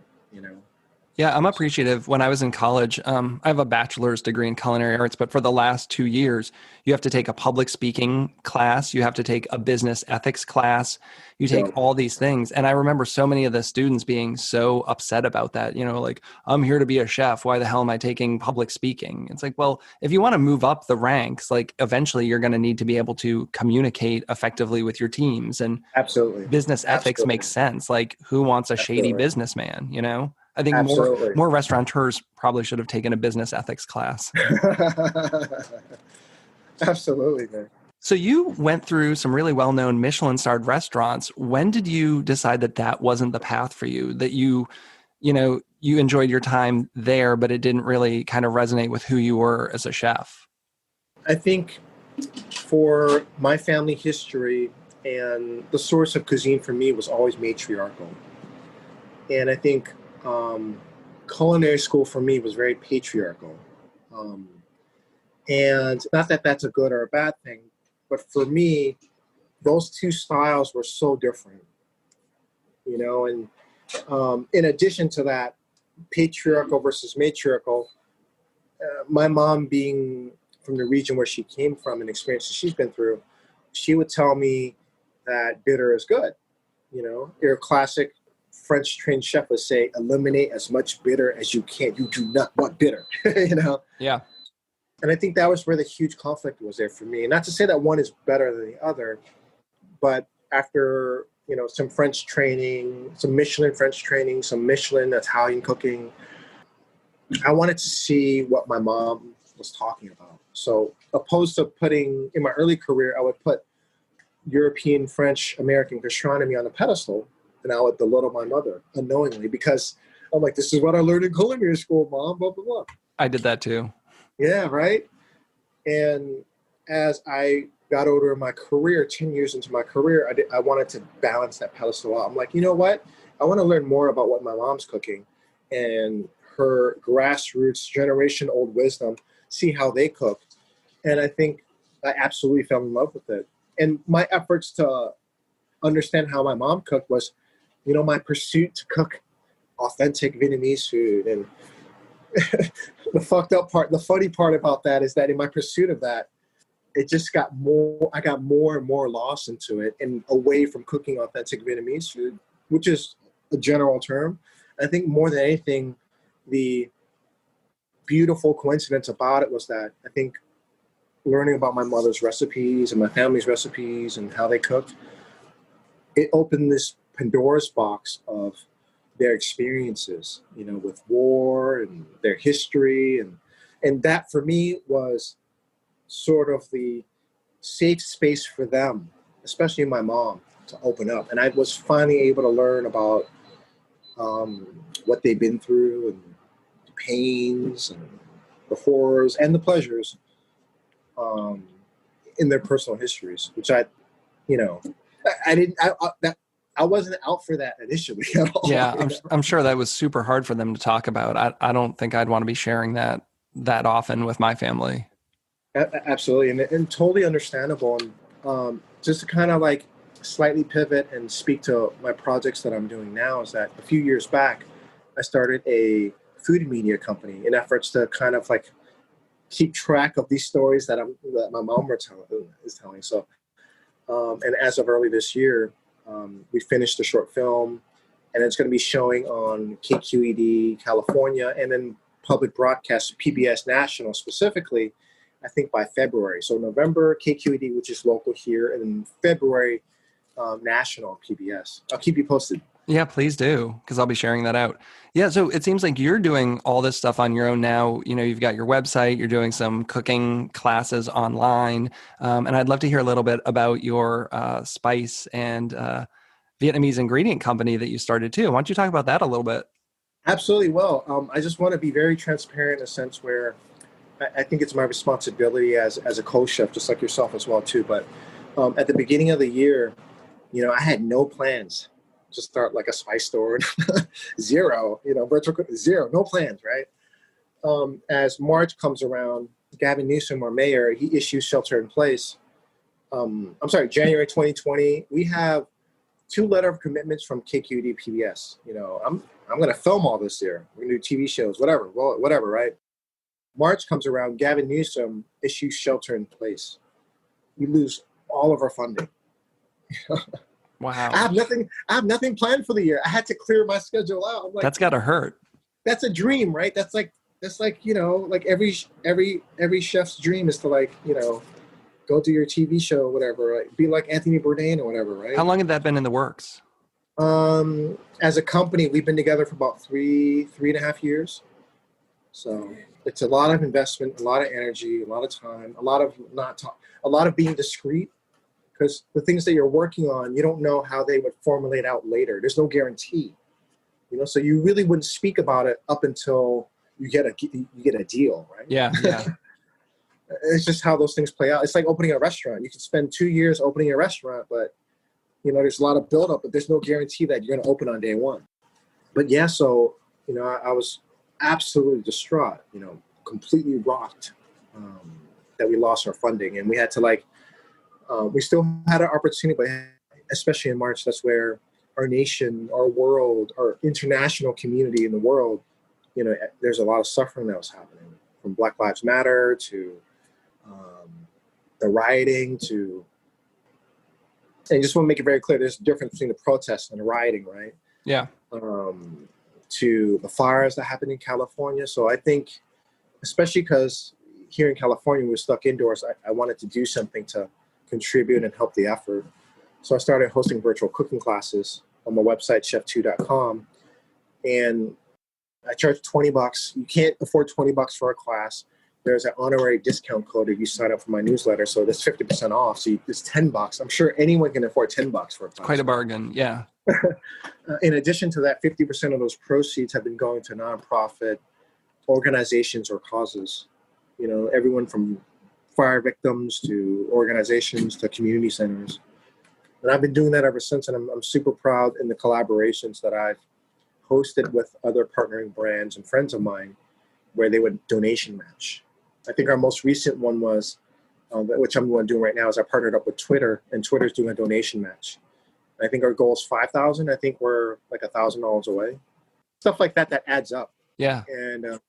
Yeah, I'm appreciative. When I was in college, I have a bachelor's degree in culinary arts, but for the last 2 years, you have to take a public speaking class, you have to take a business ethics class, you take So all these things. And I remember so many of the students being so upset about that, like, I'm here to be a chef. Why the hell am I taking public speaking? It's like, well, if you want to move up the ranks, like eventually you're going to need to be able to communicate effectively with your teams. And absolutely, business ethics absolutely, makes sense. Like, who wants a shady absolutely, businessman? I think absolutely. more restaurateurs probably should have taken a business ethics class. Absolutely, man. So you went through some really well-known Michelin-starred restaurants. When did you decide that that wasn't the path for you? That you enjoyed your time there, but it didn't really kind of resonate with who you were as a chef? I think for my family history and the source of cuisine for me was always matriarchal. And I think culinary school for me was very patriarchal. Um, and not that that's a good or a bad thing, but for me, those two styles were so different, and in addition to that, patriarchal versus matriarchal, my mom being from the region where she came from and experiences she's been through, she would tell me that bitter is good. Your classic French trained chef would say, eliminate as much bitter as you can. You do not want bitter, Yeah. And I think that was where the huge conflict was there for me. Not to say that one is better than the other, but after, some French training, some Michelin French training, some Michelin Italian cooking, I wanted to see what my mom was talking about. So opposed to putting, in my early career, I would put European, French, American gastronomy on a pedestal, and I would belittle my mother unknowingly because I'm like, this is what I learned in culinary school, Mom, blah, blah, blah. I did that too. Yeah, right? And as I got older in my career, 10 years into my career, I wanted to balance that pedestal out. I'm like, you know what? I want to learn more about what my mom's cooking and her grassroots, generation-old wisdom, see how they cook. And I think I absolutely fell in love with it. And my efforts to understand how my mom cooked was, my pursuit to cook authentic Vietnamese food. And the funny part about that is that in my pursuit of that, I got more and more lost into it and away from cooking authentic Vietnamese food, which is a general term. I think more than anything, the beautiful coincidence about it was that I think learning about my mother's recipes and my family's recipes and how they cooked, it opened this Pandora's box of their experiences, with war and their history. And that for me was sort of the safe space for them, especially my mom, to open up. And I was finally able to learn about what they've been through and the pains and the horrors and the pleasures in their personal histories, which you know, I wasn't out for that initially at all. Yeah, I'm sure that was super hard for them to talk about. I don't think I'd want to be sharing that often with my family. Absolutely, and totally understandable. And just to kind of like slightly pivot and speak to my projects that I'm doing now is that a few years back, I started a food media company in efforts to kind of like keep track of these stories that my mom is telling. So, and as of early this year, we finished the short film, and it's going to be showing on KQED California and then public broadcast PBS National specifically, I think by February. So November KQED, which is local here, and in February national PBS. I'll keep you posted. Yeah, please do, because I'll be sharing that out. Yeah, so it seems like you're doing all this stuff on your own now. You've got your website, you're doing some cooking classes online, and I'd love to hear a little bit about your spice and Vietnamese ingredient company that you started too. Why don't you talk about that a little bit? Absolutely. Well, I just want to be very transparent in a sense where I think it's my responsibility as a co-chef, just like yourself as well too. But at the beginning of the year, I had no plans to start like a spice store. Zero, virtual zero, no plans, right? As March comes around, Gavin Newsom, our mayor, he issues shelter in place. January 2020, we have 2 letter of commitments from KQED PBS. I'm I'm going to film all this year. We're going to do TV shows, whatever, well, whatever, right? March comes around, Gavin Newsom issues shelter in place. We lose all of our funding. Wow. I have nothing planned for the year. I had to clear my schedule out. I'm like, that's got to hurt. That's a dream, right? That's like, like every chef's dream is to, like, go do your TV show or whatever, right? Be like Anthony Bourdain or whatever, right? How long had that been in the works? As a company, we've been together for about three and a half years. So it's a lot of investment, a lot of energy, a lot of time, a lot of being discreet, because the things that you're working on, you don't know how they would formulate out later. There's no guarantee, so you really wouldn't speak about it up until you get a deal, right? Yeah. It's just how those things play out. It's like opening a restaurant. You can spend 2 years opening a restaurant, but there's a lot of buildup, but there's no guarantee that you're going to open on day one. But yeah, so I was absolutely distraught, completely rocked, that we lost our funding, and we had to we still had an opportunity, but especially in March, that's where our nation, our world, our international community in the world, there's a lot of suffering that was happening, from Black Lives Matter to the rioting to, and I just want to make it very clear, there's a difference between the protests and the rioting, right? Yeah. To the fires that happened in California. So I think, especially because here in California, we were stuck indoors, I wanted to do something to contribute and help the effort. So I started hosting virtual cooking classes on my website, chef2.com. And I charged $20. You can't afford $20 for a class. There's an honorary discount code if you sign up for my newsletter. So that's 50% off. So it's $10. I'm sure anyone can afford $10 for a class. Quite a bargain. Yeah. In addition to that, 50% of those proceeds have been going to nonprofit organizations or causes. Everyone from fire victims to organizations to community centers. And I've been doing that ever since. And I'm super proud in the collaborations that I've hosted with other partnering brands and friends of mine, where they would donation match. I think our most recent one was, which I'm doing right now, is I partnered up with Twitter, and Twitter's doing a donation match. I think our goal is $5,000. I think we're like $1,000 away. Stuff like that adds up. Yeah. And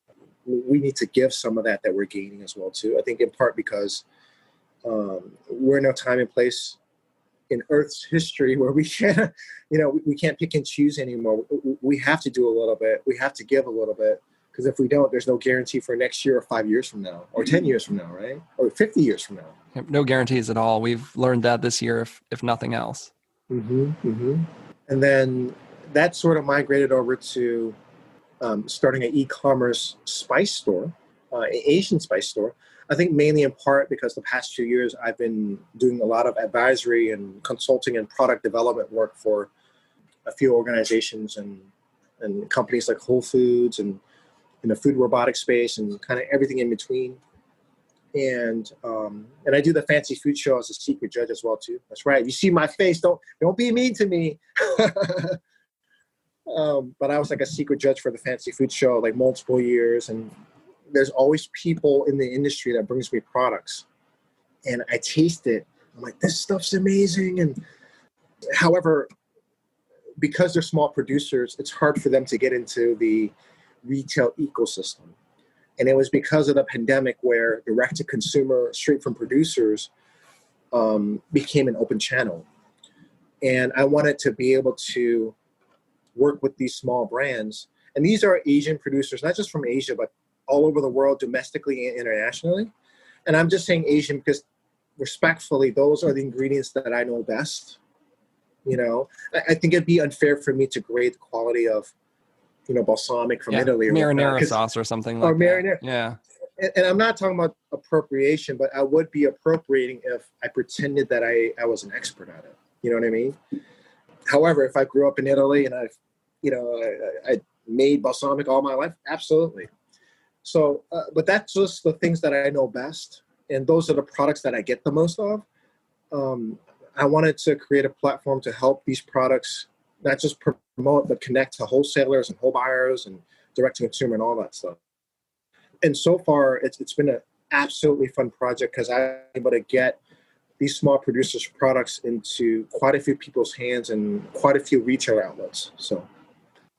we need to give some of that we're gaining as well too. I think in part because we're in a time and place in Earth's history where we can't, we can't pick and choose anymore. We have to do a little bit. We have to give a little bit, because if we don't, there's no guarantee for next year or 5 years from now or 10 years from now, right? Or 50 years from now. No guarantees at all. We've learned that this year, if nothing else. And then that sort of migrated over to starting an e-commerce spice store, an Asian spice store. I think mainly in part because the past 2 years I've been doing a lot of advisory and consulting and product development work for a few organizations and companies like Whole Foods and in the food robotic space and kind of everything in between. And I do the fancy food show as a secret judge as well too. That's right. You see my face. Don't be mean to me. But I was like a secret judge for the fancy food show, like multiple years. And there's always people in the industry that brings me products, and I taste it. I'm like, this stuff's amazing. And however, because they're small producers, it's hard for them to get into the retail ecosystem. And it was because of the pandemic where direct to consumer, straight from producers, became an open channel. And I wanted to be able to work with these small brands. And these are Asian producers, not just from Asia, but all over the world, domestically and internationally. And I'm just saying Asian because respectfully, those are the ingredients that I know best. I think it'd be unfair for me to grade the quality of, balsamic from Italy or marinara sauce or something like marinara. That. Yeah. And I'm not talking about appropriation, but I would be appropriating if I pretended that I was an expert at it. You know what I mean? However, if I grew up in Italy and I made balsamic all my life, absolutely. So, but that's just the things that I know best. And those are the products that I get the most of. I wanted to create a platform to help these products, not just promote, but connect to wholesalers and whole buyers and direct to consumer and all that stuff. And so far, it's been an absolutely fun project because I'm able to get these small producers' products into quite a few people's hands and quite a few retail outlets. So,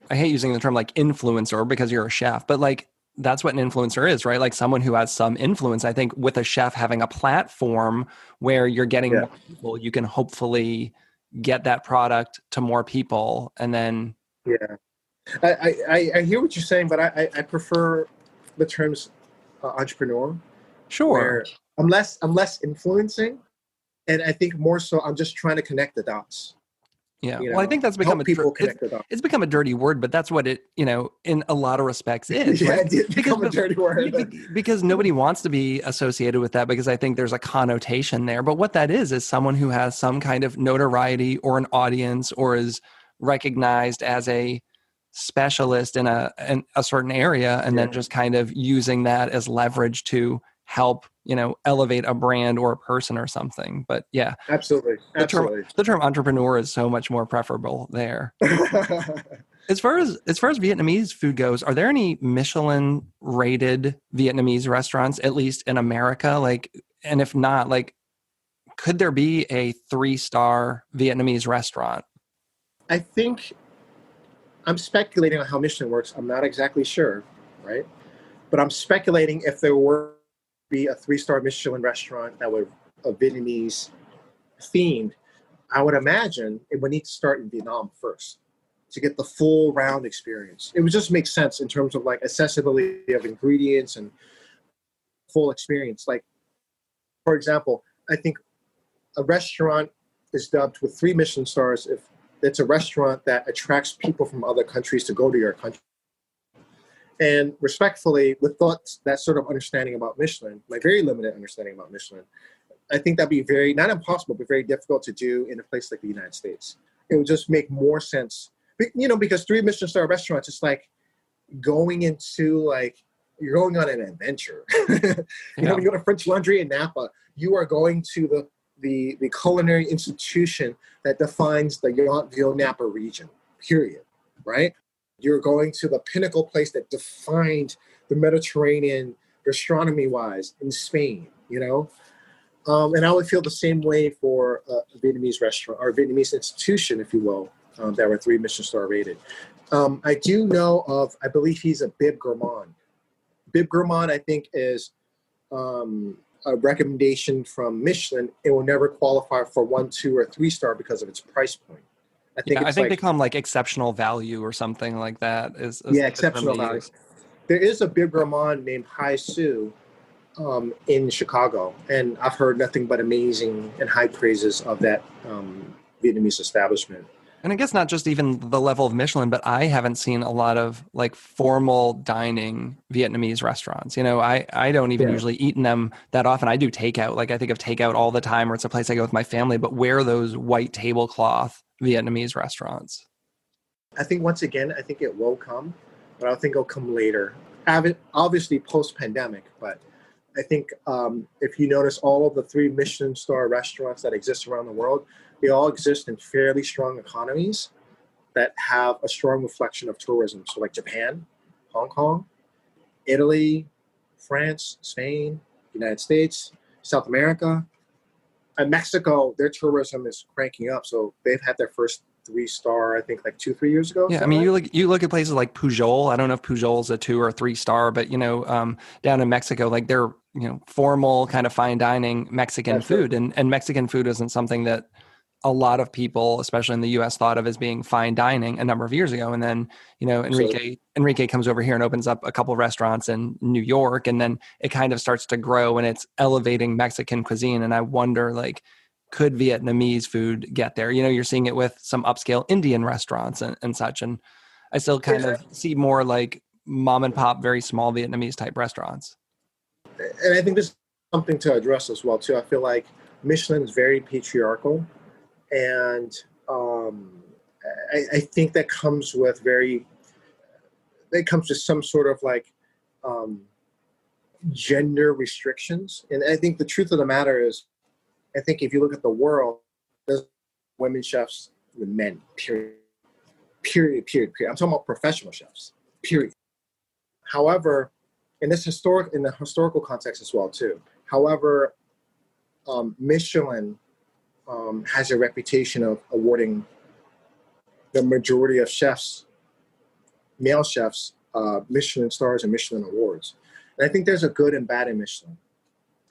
I hate using the term like influencer because you're a chef, but like that's what an influencer is, right? Like someone who has some influence. I think with a chef having a platform where you're getting Yeah. more people, you can hopefully get that product to more people. And then, Yeah. I hear what you're saying, but I prefer the terms entrepreneur, sure. where I'm less influencing, and I think more so I'm just trying to connect the dots. Yeah. Well, I think that's become Help people connect the dots. it's become a dirty word, but that's what it, in a lot of respects is, Yeah, right? it did become a dirty Yeah, word. because nobody wants to be associated with that because I think there's a connotation there. But what that is someone who has some kind of notoriety or an audience or is recognized as a specialist in a certain area and then Yeah, just kind of using that as leverage to help, elevate a brand or a person or something. But yeah, absolutely, the term absolutely. the term entrepreneur is so much more preferable there. As far as Vietnamese food goes, are there any Michelin rated Vietnamese restaurants, at least in America? Like, and if not, like, could there be a 3-star Vietnamese restaurant? I think I'm speculating on how Michelin works. I'm not exactly sure, right? But I'm speculating if there were to be a 3-star Michelin restaurant that would a Vietnamese themed, I would imagine it would need to start in Vietnam first to get the full round experience. It would just make sense in terms of like accessibility of ingredients and full experience. Like, for example, I think a restaurant is dubbed with 3 Michelin stars if it's a restaurant that attracts people from other countries to go to your country. And respectfully, with that sort of understanding about Michelin, my very limited understanding about Michelin, I think that'd be very, not impossible, but very difficult to do in a place like the United States. It would just make more sense, because 3 Michelin star restaurants, it's like going into like, you're going on an adventure. Yeah. When you go to French Laundry in Napa, you are going to the culinary institution that defines the Yountville Napa region, period, right? You're going to the pinnacle place that defined the Mediterranean gastronomy-wise in Spain, and I would feel the same way for a Vietnamese restaurant or a Vietnamese institution, if you will, that were 3 Michelin star rated. I do know of, I believe he's a Bib Gourmand. Bib Gourmand, I think, is a recommendation from Michelin. It will never qualify for 1, 2, or 3-star because of its price point. I think Yeah, I it's think like, they call them like exceptional value or something like that is yeah, the term exceptional they value. use. There is a Bib Gourmand named Hai Su in Chicago, and I've heard nothing but amazing and high praises of that Vietnamese establishment. And I guess not just even the level of Michelin, but I haven't seen a lot of like formal dining Vietnamese restaurants. I don't even Yeah, usually eat in them that often. I do takeout. Like I think of takeout all the time, or it's a place I go with my family, but where are those white tablecloth Vietnamese restaurants? I think once again, I think it will come, but I think it'll come later. Obviously post-pandemic, but I think if you notice all of the 3 Michelin star restaurants that exist around the world, they all exist in fairly strong economies that have a strong reflection of tourism. So like Japan, Hong Kong, Italy, France, Spain, United States, South America, and Mexico, their tourism is cranking up. So they've had their first 3-star, I think, like 2, 3 years ago. Is Yeah, I that mean, right? you look at places like Pujol. I don't know if Pujol's a 2 or 3-star, but down in Mexico, like they're formal kind of fine dining Mexican That's true. food, and Mexican food isn't something that a lot of people, especially in the U.S., thought of as being fine dining a number of years ago. And then So Enrique comes over here and opens up a couple of restaurants in New York, and then it kind of starts to grow and it's elevating Mexican cuisine. And I wonder, like, could Vietnamese food get there? You're seeing it with some upscale Indian restaurants and such. And I still kind yeah, of see more like mom and pop, very small Vietnamese type restaurants. and I think this is something to address as well too. I feel like Michelin is very patriarchal, and um, I think that comes with some sort of like um, gender restrictions. And I think the truth of the matter is, I think if you look at the world, there's women chefs with men. Period. Period. Period. Period. I'm talking about professional chefs. Period. However, in the historical context as well too. However, Michelin has a reputation of awarding the majority of chefs male chefs Michelin stars and Michelin awards. And I think there's a good and bad in Michelin.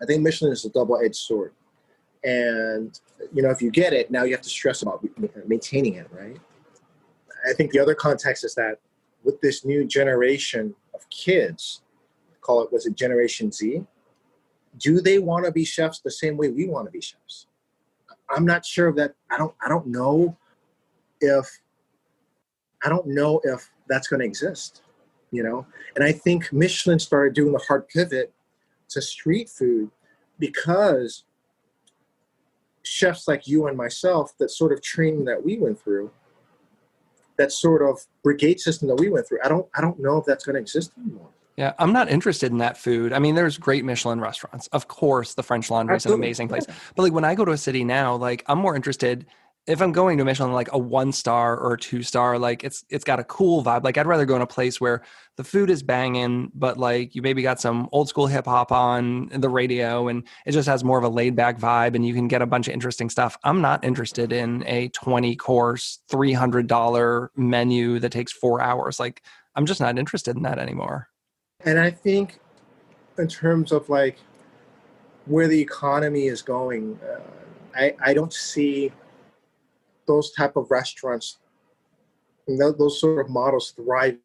I think Michelin is a double-edged sword. And, if you get it, now you have to stress about maintaining it, right? I think the other context is that with this new generation of kids, was it Generation Z? Do they want to be chefs the same way we want to be chefs? I'm not sure of that. I don't know if that's going to exist, And I think Michelin started doing the hard pivot to street food because chefs like you and myself, that sort of training that we went through, that sort of brigade system that we went through, I don't know if that's going to exist anymore. Yeah, I'm not interested in that food. I mean, there's great Michelin restaurants. Of course, the French Laundry is an amazing place. But like when I go to a city now, like I'm more interested if I'm going to Michelin, like a 1-star or a 2-star, like it's got a cool vibe. Like I'd rather go in a place where the food is banging, but like you maybe got some old school hip hop on the radio and it just has more of a laid back vibe and you can get a bunch of interesting stuff. I'm not interested in a 20-course, $300 menu that takes 4 hours. Like I'm just not interested in that anymore. And I think in terms of like where the economy is going, I don't see those type of restaurants, those sort of models thrive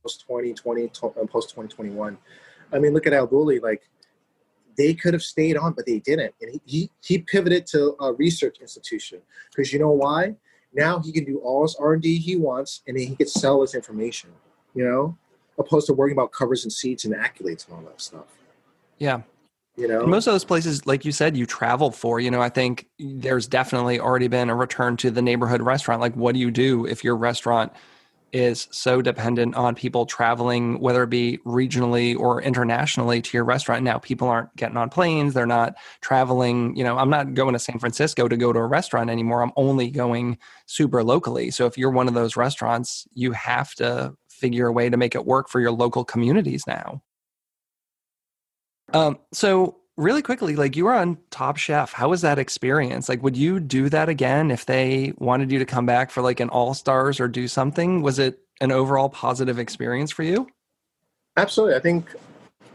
post 2020, post 2021. I mean, look at Al Bulli. Like they could have stayed on, but they didn't. And he pivoted to a research institution because you know why? Now he can do all his R&D he wants, and then he can sell his information. Opposed to worrying about covers and seats and accolades and all that stuff. Yeah. And most of those places, like you said, you travel for, I think there's definitely already been a return to the neighborhood restaurant. Like, what do you do if your restaurant is so dependent on people traveling, whether it be regionally or internationally to your restaurant? Now, people aren't getting on planes. They're not traveling. I'm not going to San Francisco to go to a restaurant anymore. I'm only going super locally. So if you're one of those restaurants, you have to figure a way to make it work for your local communities now. So really quickly, like you were on Top Chef. How was that experience? Like, would you do that again if they wanted you to come back for like an All-Stars or do something? Was it an overall positive experience for you? Absolutely. I think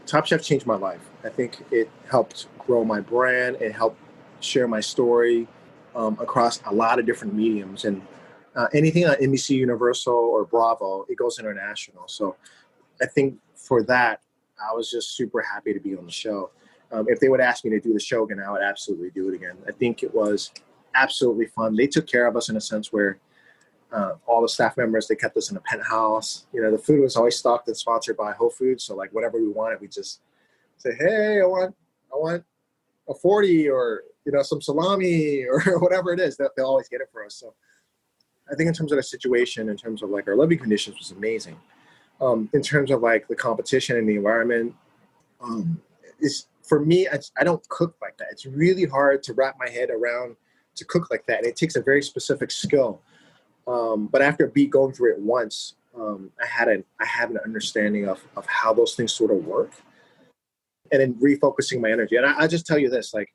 Top Chef changed my life. I think it helped grow my brand. It helped share my story across a lot of different mediums. And anything on NBC Universal or Bravo, it goes international. So I think for that, I was just super happy to be on the show. If they would ask me to do the show again, I would absolutely do it again. I think it was absolutely fun. They took care of us in a sense where all the staff members, they kept us in a penthouse. The food was always stocked and sponsored by Whole Foods. So like whatever we wanted, we just say, hey, I want a 40 or, some salami or whatever it is. They'll always get it for us. So I think in terms of the situation, in terms of like our living conditions was amazing. In terms of like the competition and the environment, for me, I don't cook like that. It's really hard to wrap my head around to cook like that. And it takes a very specific skill. But after going through it once, I had an understanding of how those things sort of work, and then refocusing my energy. And I just tell you this, like,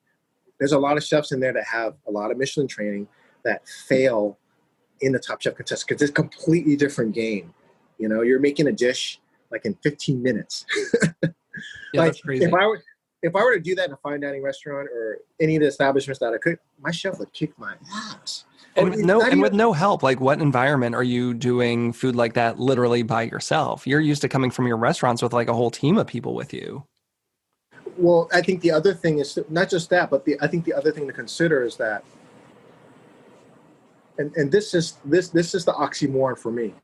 there's a lot of chefs in there that have a lot of Michelin training that fail in the Top Chef contest because it's a completely different game. You're making a dish like in 15 minutes. Yeah, like that's crazy. If I were to do that in a fine dining restaurant or any of the establishments that I could, my chef would kick my ass. And with no help, like what environment are you doing food like that literally by yourself? You're used to coming from your restaurants with like a whole team of people with you. Well, I think the other thing is not just that, but I think the other thing to consider is that, and this is the oxymoron for me,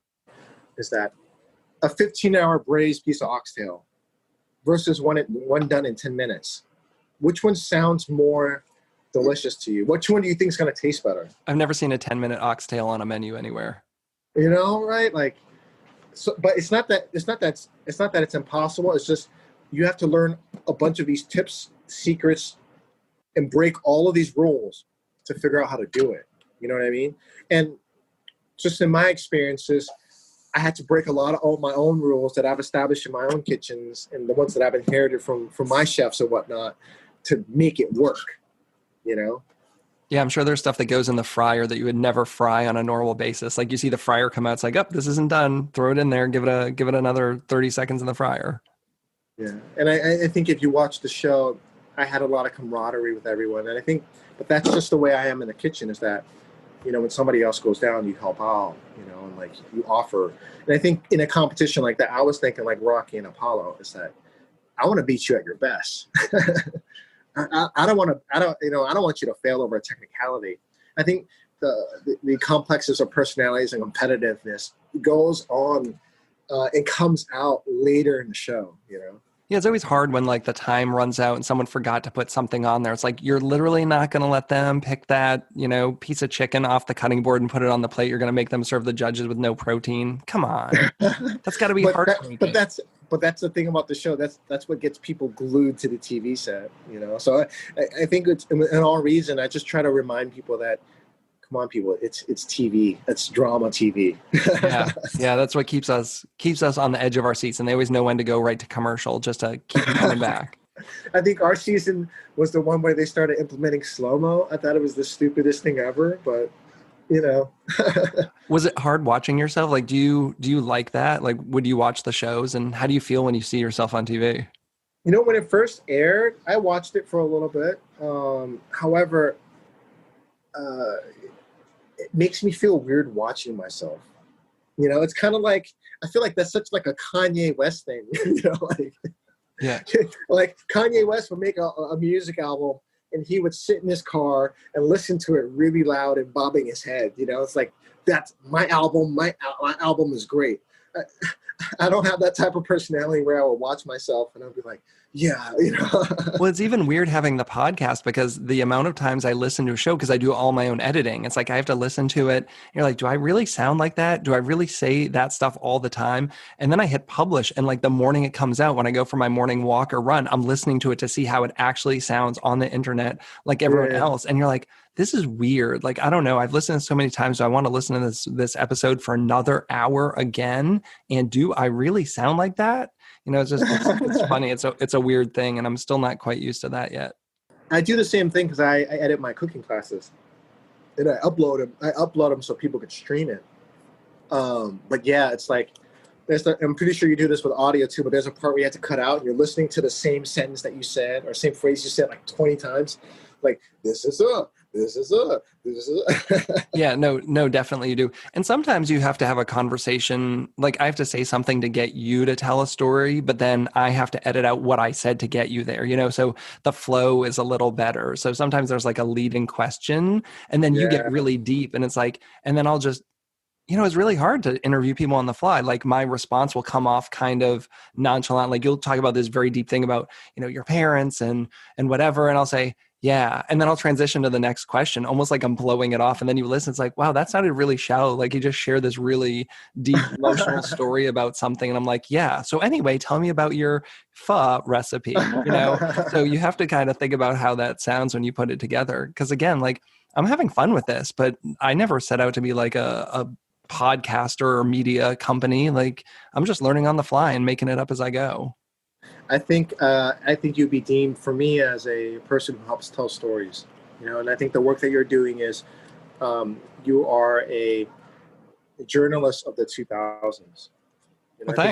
is that a 15-hour braised piece of oxtail versus one done in 10 minutes. Which one sounds more delicious to you? Which one do you think is going to taste better? I've never seen a 10-minute oxtail on a menu anywhere. Right? Like, so, but it's not that it's impossible. It's just you have to learn a bunch of these tips, secrets, and break all of these rules to figure out how to do it. You know what I mean? And just in my experiences, I had to break a lot of all my own rules that I've established in my own kitchens and the ones that I've inherited from my chefs and whatnot to make it work, Yeah, I'm sure there's stuff that goes in the fryer that you would never fry on a normal basis. Like you see the fryer come out, it's like, oh, this isn't done. Throw it in there, give it another 30 seconds in the fryer. Yeah, and I think if you watch the show, I had a lot of camaraderie with everyone, and I think, but that's just the way I am in the kitchen. Is that, when somebody else goes down, you help out, and like you offer. And I think in a competition like that, I was thinking like Rocky and Apollo, is that I want to beat you at your best. I don't want you to fail over a technicality. I think the complexes of personalities and competitiveness goes on and comes out later in the show, Yeah, it's always hard when like the time runs out and someone forgot to put something on there. It's like, you're literally not going to let them pick that, piece of chicken off the cutting board and put it on the plate. You're going to make them serve the judges with no protein. Come on. That's got to be hard. But that's the thing about the show. That's what gets people glued to the TV set, So I think it's, in all reason, I just try to remind people that, come on, people, it's TV. It's drama TV. Yeah, that's what keeps us on the edge of our seats, and they always know when to go right to commercial just to keep coming back. I think our season was the one where they started implementing slow-mo. I thought it was the stupidest thing ever, but Was it hard watching yourself? Like, do you like that? Like, would you watch the shows, and how do you feel when you see yourself on TV? When it first aired, I watched it for a little bit. However, it makes me feel weird watching myself. It's kind of like, I feel like that's such like a Kanye West thing. Like Kanye West would make a music album, and he would sit in his car and listen to it really loud and bobbing his head. It's like, that's my album. My album is great. I don't have that type of personality where I would watch myself and I'd be like, yeah, Well, it's even weird having the podcast, because the amount of times I listen to a show, because I do all my own editing, it's like I have to listen to it. You're like, do I really sound like that? Do I really say that stuff all the time? And then I hit publish, and like the morning it comes out, when I go for my morning walk or run, I'm listening to it to see how it actually sounds on the internet like everyone else. And you're like, this is weird. Like, I don't know. I've listened so many times. So I want to listen to this episode for another hour again. And do I really sound like that? It's funny. It's a weird thing. And I'm still not quite used to that yet. I do the same thing because I edit my cooking classes, and I upload them so people could stream it. But yeah, it's like, I'm pretty sure you do this with audio too, but there's a part where you have to cut out and you're listening to the same sentence that you said, or same phrase you said like 20 times. Like, this is a. Yeah, no, definitely you do. And sometimes you have to have a conversation. Like, I have to say something to get you to tell a story, but then I have to edit out what I said to get you there, so the flow is a little better. So sometimes there's like a leading question, and then you get really deep, and it's like, and then I'll just, it's really hard to interview people on the fly. Like, my response will come off kind of nonchalant. Like, you'll talk about this very deep thing about, your parents and whatever. And I'll say, yeah. And then I'll transition to the next question, almost like I'm blowing it off. And then you listen, it's like, wow, that sounded really shallow. Like, you just shared this really deep emotional story about something. And I'm like, yeah. So anyway, tell me about your pho recipe, So you have to kind of think about how that sounds when you put it together. Because again, like, I'm having fun with this, but I never set out to be like a podcaster or media company. Like, I'm just learning on the fly and making it up as I go. I think you'd be deemed, for me, as a person who helps tell stories, and I think the work that you're doing is, you are a journalist of the 2000s. Well, I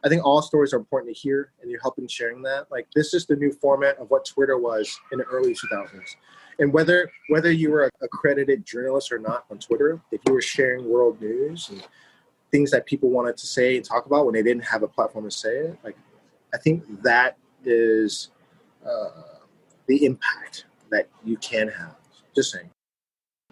think all stories are important to hear, and you're helping sharing that. Like, this is the new format of what Twitter was in the early 2000s. And whether you were an accredited journalist or not on Twitter, if you were sharing world news and things that people wanted to say and talk about when they didn't have a platform to say it, like, I think that is the impact that you can have. Just saying.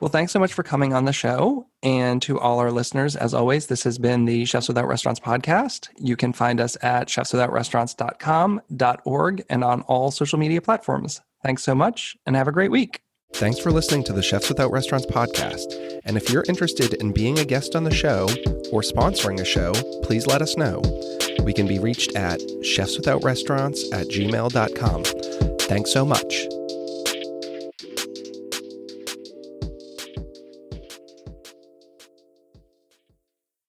Well, thanks so much for coming on the show. And to all our listeners, as always, this has been the Chefs Without Restaurants podcast. You can find us at chefswithoutrestaurants.com.org and on all social media platforms. Thanks so much, and have a great week. Thanks for listening to the Chefs Without Restaurants podcast. And if you're interested in being a guest on the show or sponsoring a show, please let us know. We can be reached at chefswithoutrestaurants@gmail.com. Thanks so much.